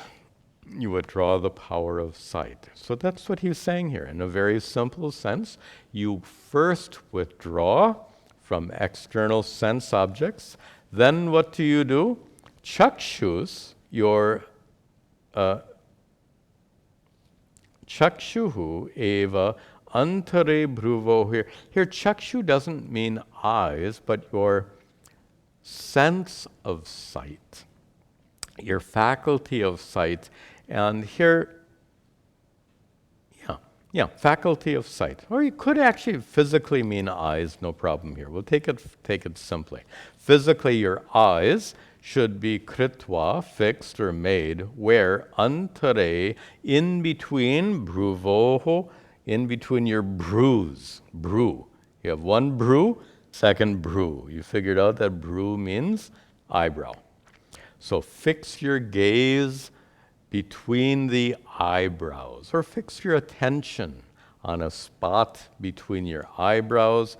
You withdraw the power of sight. So that's what he's saying here. In a very simple sense, you first withdraw from external sense objects. Then what do? Chakshus, your chakshuhu eva antare bhruvo here. Here, chakshu doesn't mean eyes, but your sense of sight, your faculty of sight. And here, faculty of sight. Or you could actually physically mean eyes, no problem here. We'll take it simply. Physically, your eyes should be kritva, fixed or made, where antare, in between, bhruvoho, in between your brews, brew. You have one brew, second brew. You figured out that brew means eyebrow. So fix your gaze between the eyebrows, or fix your attention on a spot between your eyebrows.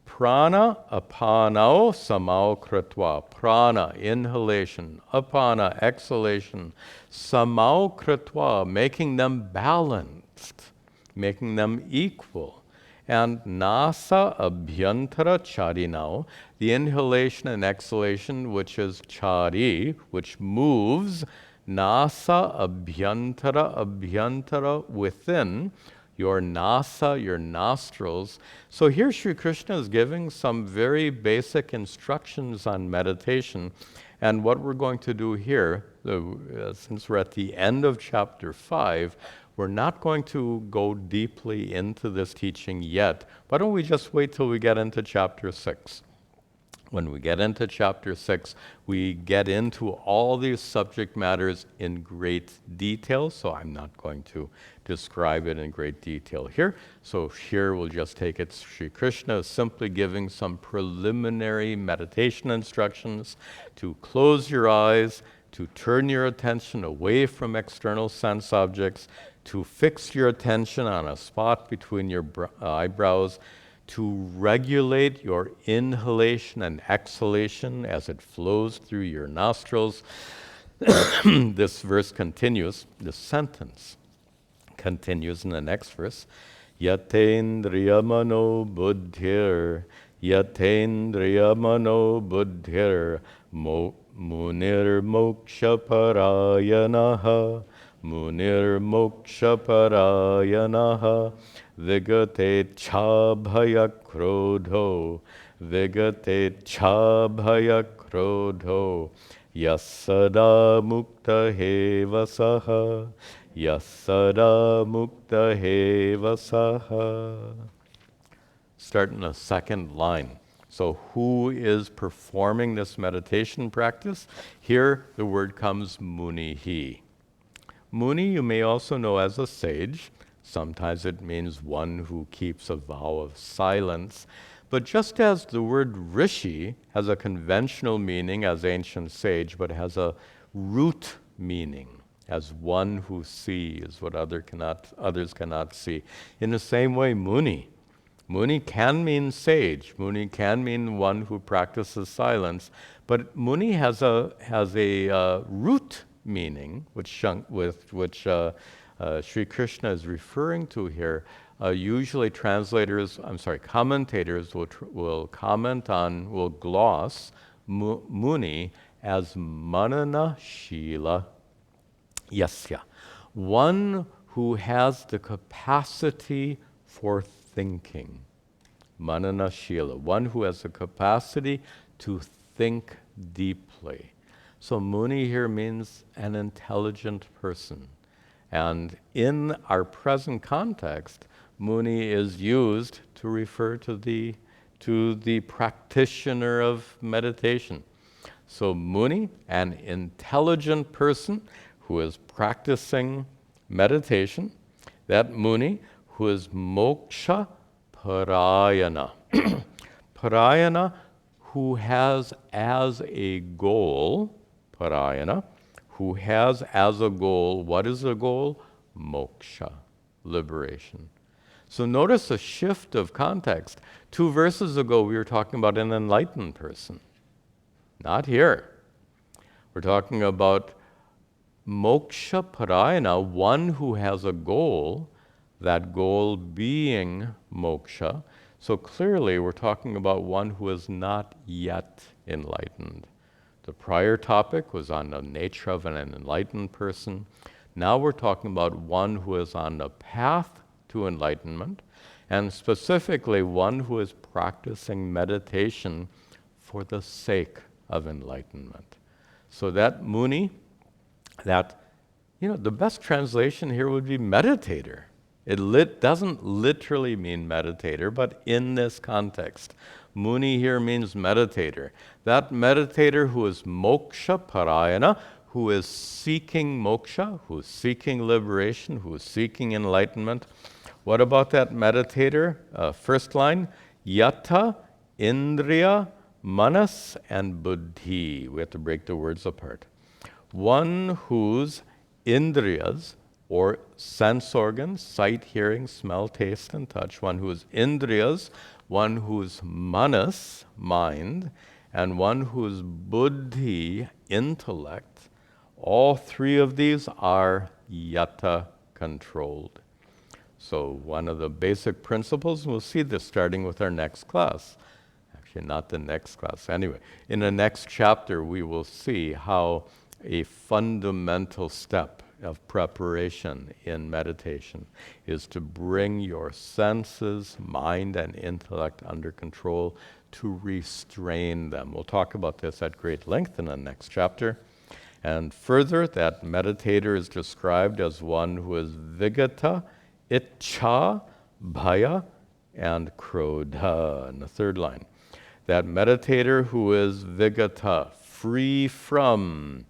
Prana, apanao, samao kritva. Prana, inhalation. Apana, exhalation. Samao kritva, making them balanced, making them equal. And nasa abhyantara charinao, the inhalation and exhalation, which is chari, which moves. Nasa abhyantara, within your nasa, your nostrils. So here Sri Krishna is giving some very basic instructions on meditation. And what we're going to do here, since we're at the end of chapter 5, we're not going to go deeply into this teaching yet. Why don't we just wait till we get into chapter 6? When we get into chapter 6, we get into all these subject matters in great detail, so I'm not going to describe it in great detail here. So here we'll just take it, Sri Krishna is simply giving some preliminary meditation instructions to close your eyes, to turn your attention away from external sense objects, to fix your attention on a spot between your eyebrows, to regulate your inhalation and exhalation as it flows through your nostrils. This verse continues, this sentence continues in the next verse. Yatendriyamano buddhir, yatendriyamano buddhir, munir moksha parayanaha, munir moksha parayanaha, vigate chabhaya krodho, vigate chabhaya krodho, yasada mukta hevasaha, yasada mukta hevasaha. Start in the second line. So who is performing this meditation practice? Here the word comes munihi. Muni you may also know as a sage. Sometimes it means one who keeps a vow of silence. But just as the word rishi has a conventional meaning as ancient sage, but has a root meaning as one who sees what others cannot see. In the same way, muni. Muni can mean sage. Muni can mean one who practices silence. But muni has a root meaning, which Sri Krishna is referring to here. Usually commentators will gloss muni as manana shila yasya, one who has the capacity for thinking. Manana shila, one who has the capacity to think deeply. So muni here means an intelligent person. And in our present context, muni is used to refer to to the practitioner of meditation. So Muni, an intelligent person who is practicing meditation, that Muni who is moksha parayana. Parayana, who has as a goal, parayana, who has as a goal, what is the goal? Moksha, liberation. So notice a shift of context. 2 verses ago, we were talking about an enlightened person. Not here. We're talking about moksha parayana, one who has a goal, that goal being moksha. So clearly, we're talking about one who is not yet enlightened. The prior topic was on the nature of an enlightened person. Now we're talking about one who is on the path to enlightenment, and specifically one who is practicing meditation for the sake of enlightenment. So that Muni, the best translation here would be meditator. It doesn't literally mean meditator, but in this context, Muni here means meditator. That meditator who is moksha parayana, who is seeking moksha, who is seeking liberation, who is seeking enlightenment. What about that meditator? First line, yata, indriya, manas, and buddhi. We have to break the words apart. One whose indriyas, or sense organs, sight, hearing, smell, taste, and touch, one whose indriyas, one whose manas, mind, and one whose buddhi, intellect, all 3 of these are yata controlled. So one of the basic principles, and we'll see this starting with our next class. Actually, not the next class. Anyway, in the next chapter, we will see how a fundamental step of preparation in meditation is to bring your senses, mind, and intellect under control, to restrain them. We'll talk about this at great length in the next chapter. And further, that meditator is described as one who is vigata, Ichcha, bhaya, and krodha in the 3rd line. That meditator who is vigata, free from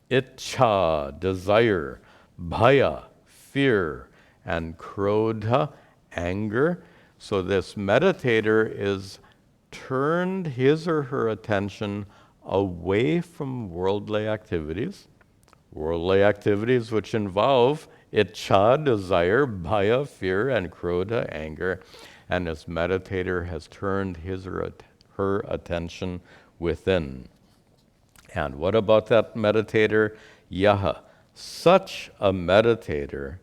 Ichcha, desire, bhaya, fear, and krodha, anger. So this meditator is turned his or her attention away from worldly activities which involve Ichcha, desire, bhaya, fear, and krodha, anger. And this meditator has turned his or her attention within. And what about that meditator? Yaha. Such a meditator,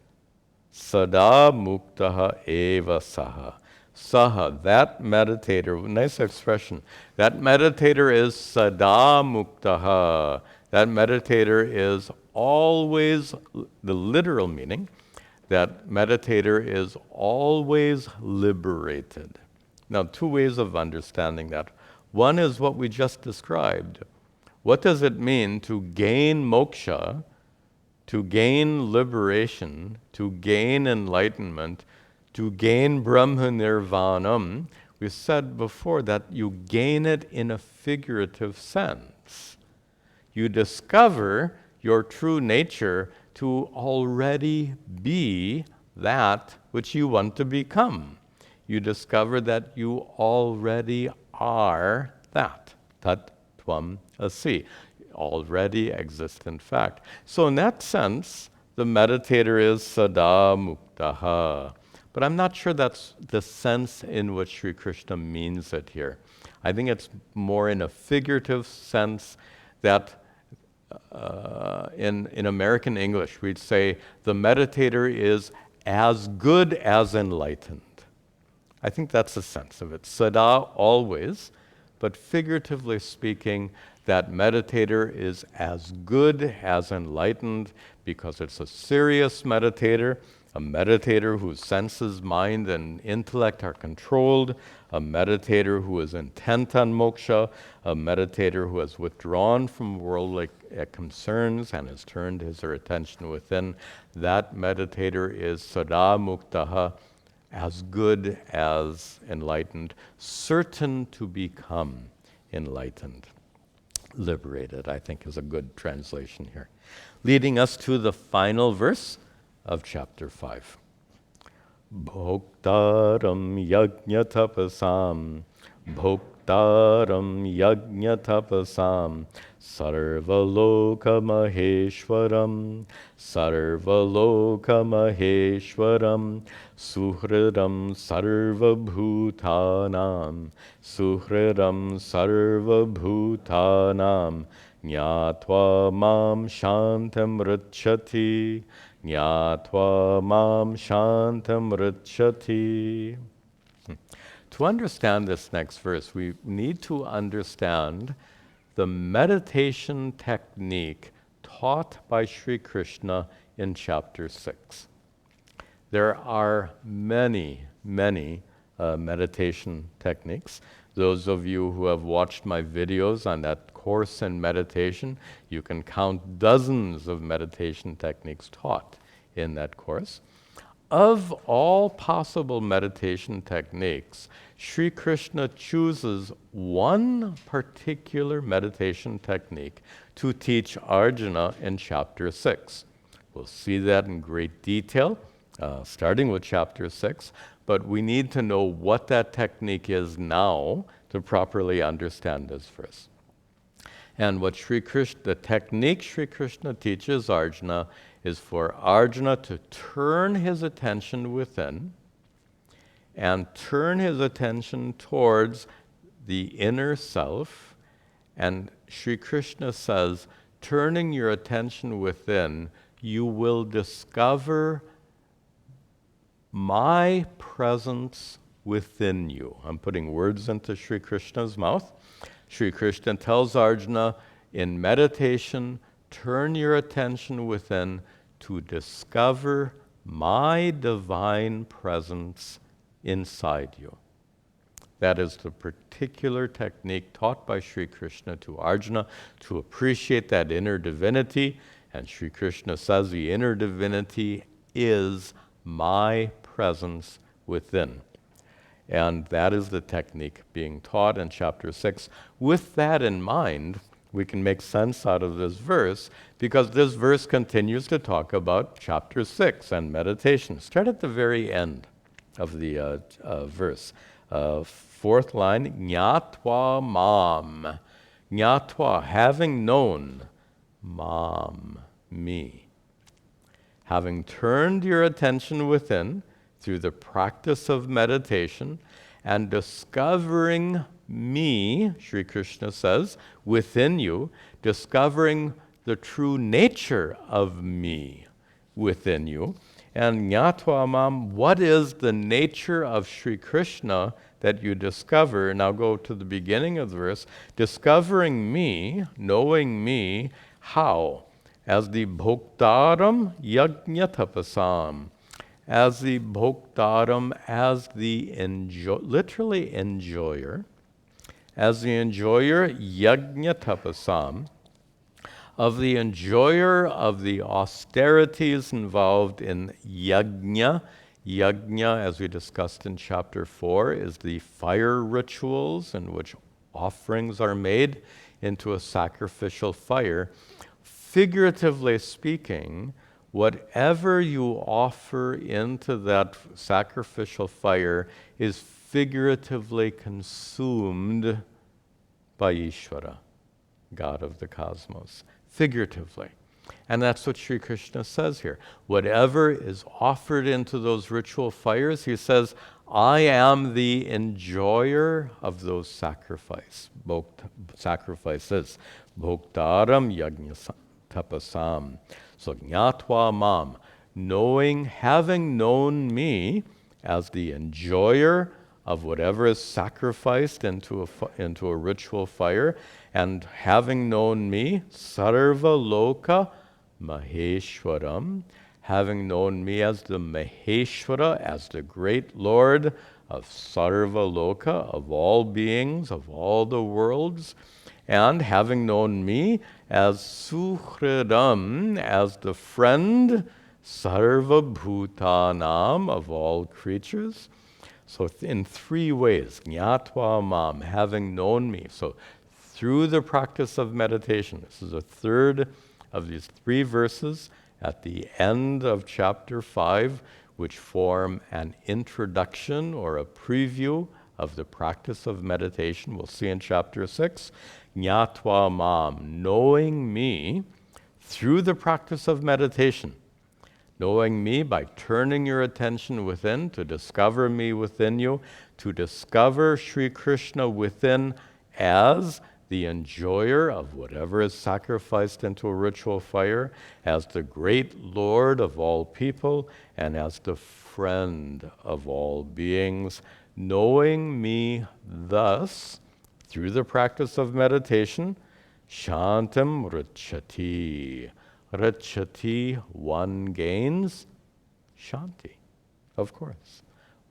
sada muktaha eva saha. Saha, that meditator, nice expression. That meditator is sada muktaha. That meditator is always, the literal meaning, that meditator is always liberated. Now, 2 ways of understanding that. One is what we just described. What does it mean to gain moksha, to gain liberation, to gain enlightenment, to gain Brahma nirvanam? We said before that you gain it in a figurative sense. You discover your true nature to already be that which you want to become. You discover that you already are that. Tat tvam asi. Already exist in fact. So in that sense, the meditator is sada muktaha. But I'm not sure that's the sense in which Sri Krishna means it here. I think it's more in a figurative sense that in American English, we'd say the meditator is as good as enlightened. I think that's the sense of it. Sada, always, but figuratively speaking, that meditator is as good as enlightened because it's a serious meditator, a meditator whose senses, mind, and intellect are controlled, a meditator who is intent on moksha, a meditator who has withdrawn from worldly concerns and has turned his or her attention within. That meditator is sada muktaha, as good as enlightened, certain to become enlightened. Liberated, I think, is a good translation here. Leading us to the final verse of chapter 5. Bhoktaram yajna tapasam, Bhoktaram yajna tapasam, Sarvaloka Maheshwaram, Sarvaloka Maheshwaram, Suhridam Sarvabhutanam, Suhridam Sarvabhutanam, Nyatva Mam Shantam Ricchati, Nyatva Mam Shantam Ricchati. To understand this next verse, we need to understand the meditation technique taught by Sri Krishna in chapter 6. There are many meditation techniques. Those of you who have watched my videos on that course in meditation, you can count dozens of meditation techniques taught in that course. Of all possible meditation techniques, Sri Krishna chooses one particular meditation technique to teach Arjuna in chapter 6. We'll see that in great detail, starting with chapter 6, but we need to know what that technique is now to properly understand this verse. And what the technique Sri Krishna teaches Arjuna is for Arjuna to turn his attention within and turn his attention towards the inner self. And Sri Krishna says, turning your attention within, you will discover my presence within you. I'm putting words into Sri Krishna's mouth. Sri Krishna tells Arjuna, in meditation, turn your attention within to discover my divine presence inside you. That is the particular technique taught by Sri Krishna to Arjuna to appreciate that inner divinity. And Sri Krishna says the inner divinity is my presence within. And that is the technique being taught in chapter 6. With that in mind, we can make sense out of this verse, because this verse continues to talk about chapter 6 and meditation. Start at the very end of the verse. Fourth line, Jnatva mam. Jnatva, having known, mam, me. Having turned your attention within through the practice of meditation and discovering me, Sri Krishna says, within you, discovering the true nature of me within you. And Jnatva mam, what is the nature of Sri Krishna that you discover? Now go to the beginning of the verse. Discovering me, knowing me, how? As the bhoktaram yajna tapasam. As the bhoktaram, as the literally enjoyer. As the enjoyer, yajna tapasam. Of the enjoyer of the austerities involved in yajna. Yajna, as we discussed in chapter 4, is the fire rituals in which offerings are made into a sacrificial fire. Figuratively speaking, whatever you offer into that sacrificial fire is figuratively consumed by Ishvara, God of the cosmos. Figuratively. And that's what Sri Krishna says here. Whatever is offered into those ritual fires, he says, I am the enjoyer of those sacrifices. Bhoktaram yajna tapasam. So jnatva mam, knowing, having known me as the enjoyer of whatever is sacrificed into a ritual fire, and having known me, sarva loka maheshwaram, having known me as the Maheshwara, as the great Lord of sarva loka, of all beings, of all the worlds, and having known me as suhridam, as the friend Sarva bhutanam, of all creatures. So in three ways, jnatva mam, having known me. So through the practice of meditation, this is a third of these three verses at the end of chapter 5, which form an introduction or a preview of the practice of meditation. We'll see in chapter 6, jnatva mam, knowing me through the practice of meditation. Knowing me by turning your attention within to discover me within you, to discover Sri Krishna within as the enjoyer of whatever is sacrificed into a ritual fire, as the great Lord of all people, and as the friend of all beings. Knowing me thus, through the practice of meditation, shantam rachati. Rachati, one gains shanti, of course.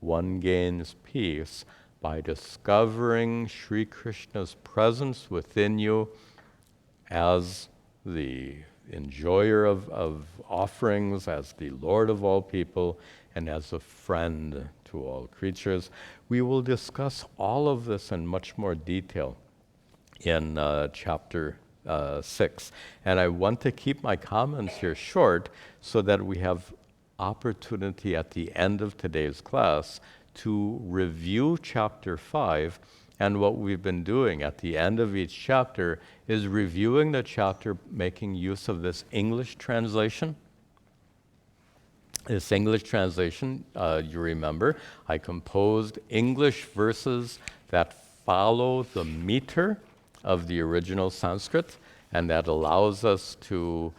One gains peace by discovering Sri Krishna's presence within you as the enjoyer of offerings, as the Lord of all people, and as a friend to all creatures. We will discuss all of this in much more detail in chapter 6. And I want to keep my comments here short so that we have opportunity at the end of today's class to review chapter 5. And what we've been doing at the end of each chapter is reviewing the chapter, making use of this English translation. This English translation, you remember, I composed English verses that follow the meter of the original Sanskrit, and that allows us to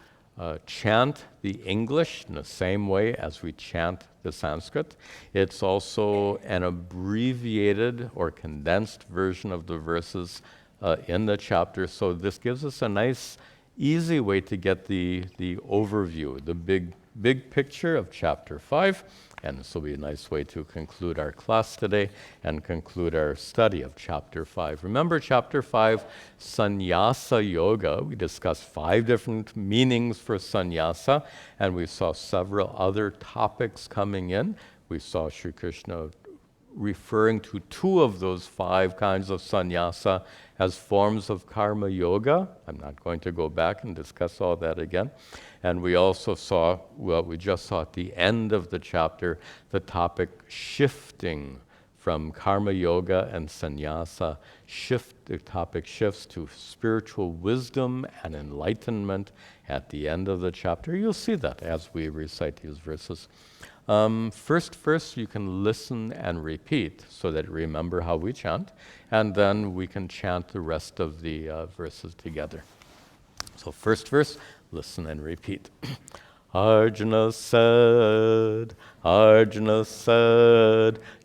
chant the English in the same way as we chant the Sanskrit. It's also an abbreviated or condensed version of the verses in the chapter, so this gives us a nice, easy way to get the overview, the big picture of chapter 5, and this will be a nice way to conclude our class today and conclude our study of chapter 5. Remember chapter 5, sannyasa yoga. We discussed 5 different meanings for sannyasa, and we saw several other topics coming in. We saw Sri Krishna referring to 2 of those 5 kinds of sannyasa as forms of karma yoga. I'm not going to go back and discuss all that again. And we also saw, well, we just saw at the end of the chapter, the topic shifting from karma yoga and sannyasa. The topic shifts to spiritual wisdom and enlightenment at the end of the chapter. You'll see that as we recite these verses. First, you can listen and repeat so that you remember how we chant, and then we can chant the rest of the verses together. So first verse, listen and repeat. Arjuna said,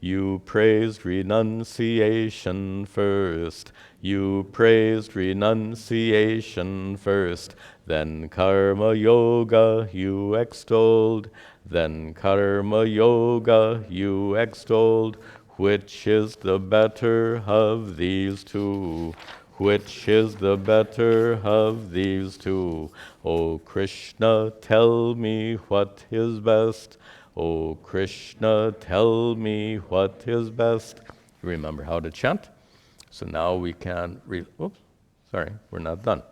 you praised renunciation first. You praised renunciation first. Then karma yoga you extolled. Then karma yoga you extolled. Which is the better of these two? Which is the better of these two? O Krishna, tell me what is best. O Krishna, tell me what is best. Remember how to chant? So now we can, we're not done.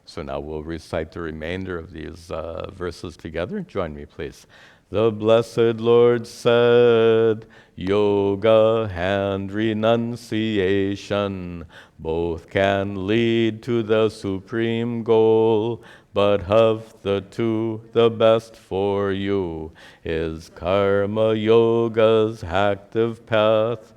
So now we'll recite the remainder of these verses together. Join me, please. The blessed Lord said, yoga and renunciation both can lead to the supreme goal, but of the two, the best for you is karma yoga's active path,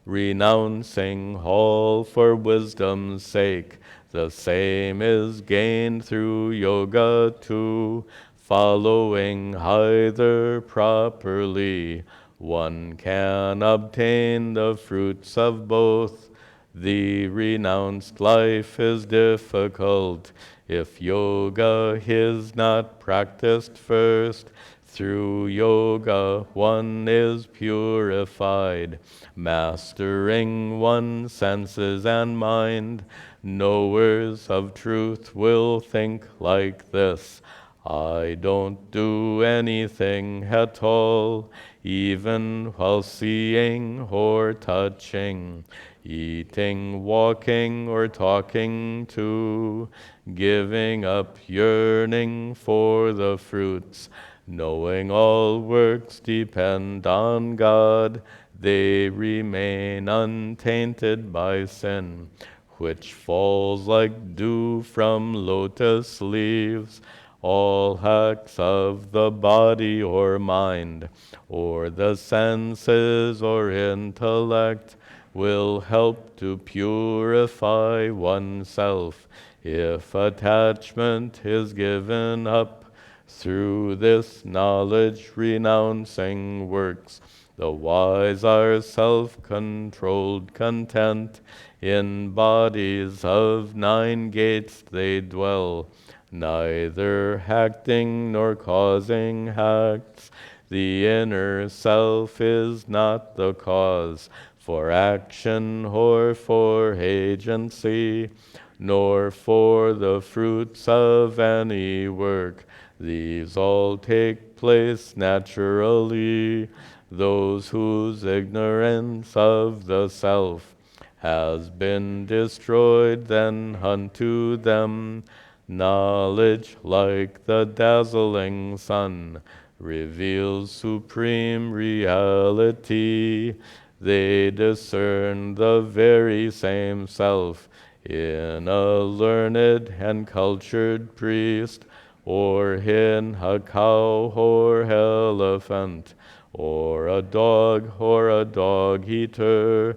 renouncing all for wisdom's sake. The same is gained through yoga too. Following either properly, one can obtain the fruits of both. The renounced life is difficult if yoga is not practiced first. Through yoga, one is purified, mastering one's senses and mind. Knowers of truth will think like this. I don't do anything at all, even while seeing or touching, eating, walking, or talking too, giving up yearning for the fruits, knowing all works depend on God, they remain untainted by sin, which falls like dew from lotus leaves. All acts of the body or mind, or the senses or intellect, will help to purify oneself if attachment is given up. Through this knowledge renouncing works, the wise are self-controlled, content. In bodies of 9 gates they dwell, neither acting nor causing acts. The inner self is not the cause for action or for agency, nor for the fruits of any work. These all take place naturally. Those whose ignorance of the self has been destroyed, then unto them knowledge, like the dazzling sun, reveals supreme reality. They discern the very same self in a learned and cultured priest, or in a cow or elephant, or a dog eater,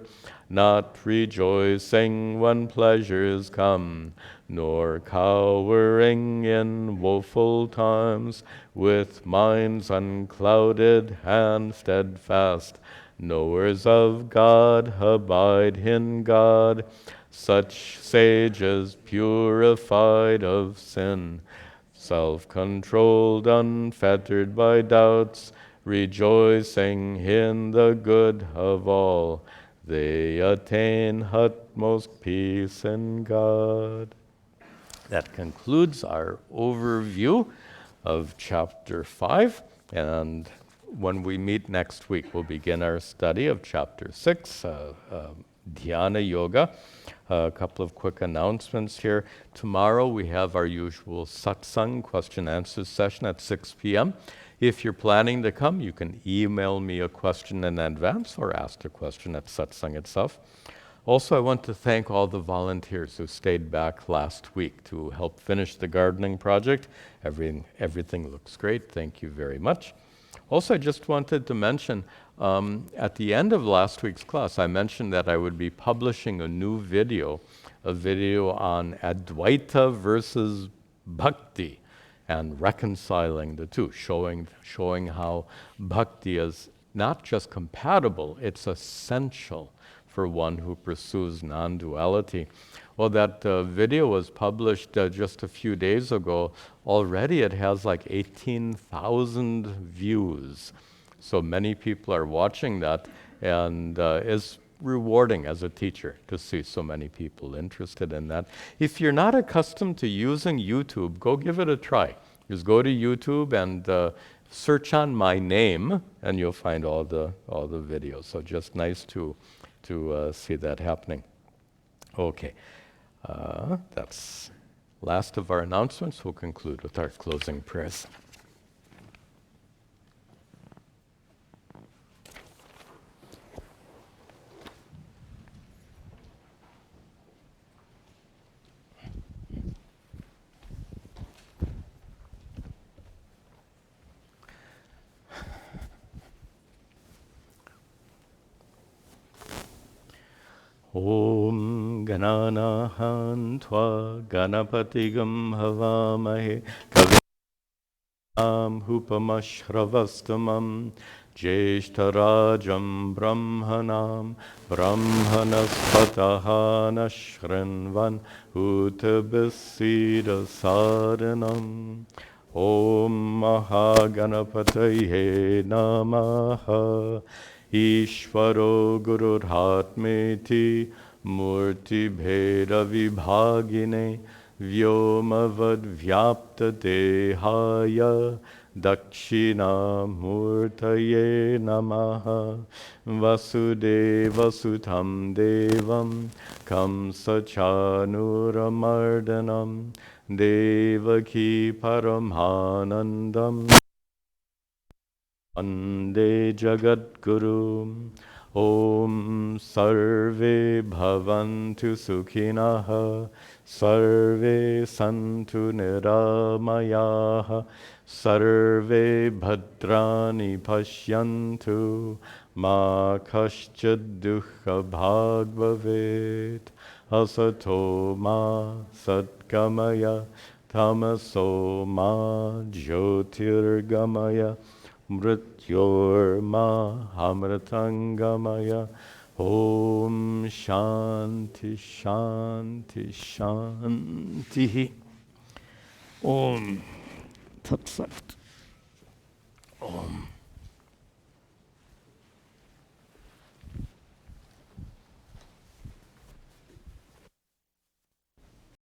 not rejoicing when pleasures come, nor cowering in woeful times, with minds unclouded and steadfast. Knowers of God abide in God, such sages purified of sin, self-controlled, unfettered by doubts, rejoicing in the good of all. They attain utmost peace in God. That concludes our overview of Chapter 5. And when we meet next week, we'll begin our study of Chapter 6, Dhyana Yoga. A couple of quick announcements here. Tomorrow we have our usual satsang question-answer session at 6 p.m. If you're planning to come, you can email me a question in advance or ask a question at satsang itself. Also, I want to thank all the volunteers who stayed back last week to help finish the gardening project. Everything looks great. Thank you very much. Also, I just wanted to mention, at the end of last week's class, I mentioned that I would be publishing a new video, a video on Advaita versus Bhakti, and reconciling the two, showing how Bhakti is not just compatible, it's essential for one who pursues non-duality. Well, that video was published just a few days ago. Already it has like 18,000 views. So many people are watching that, and it's rewarding as a teacher to see so many people interested in that. If you're not accustomed to using YouTube, go give it a try. Just go to YouTube and search on my name, and you'll find all the videos. So just nice to see that happening. Okay, that's last of our announcements. We'll conclude with our closing prayers. Om Gananahan Tva Ganapatigam Havamahe Kavinam Hupamashravastamam Jeshtarajam Brahmanam Brahmanaspatahana Shrinvan Utabasida Sadhanam. Om Mahaganapataye Namaha. Ishvaro Gururhatmeti Murti Bheda Vibhagine Vyomavad Vyapta Dehaya Dakshina Murtaye Namaha Vasudeva Sutam Devam Kamsa Chanuramardanam Devaki Paramhanandam Ande Jagat Guru. Om Sarve Bhavantu Sukhinaha Sarve Santu Niramayaha Sarve Bhadrani Pashyantu Ma Kaschad Dukkha Bhagvavet Asato Ma Satgamaya Tamaso Ma Jyotirgamaya Mrityorma Hamratangamaya. Om Shanti Shanti Shanti. Om Tat Sat. Om.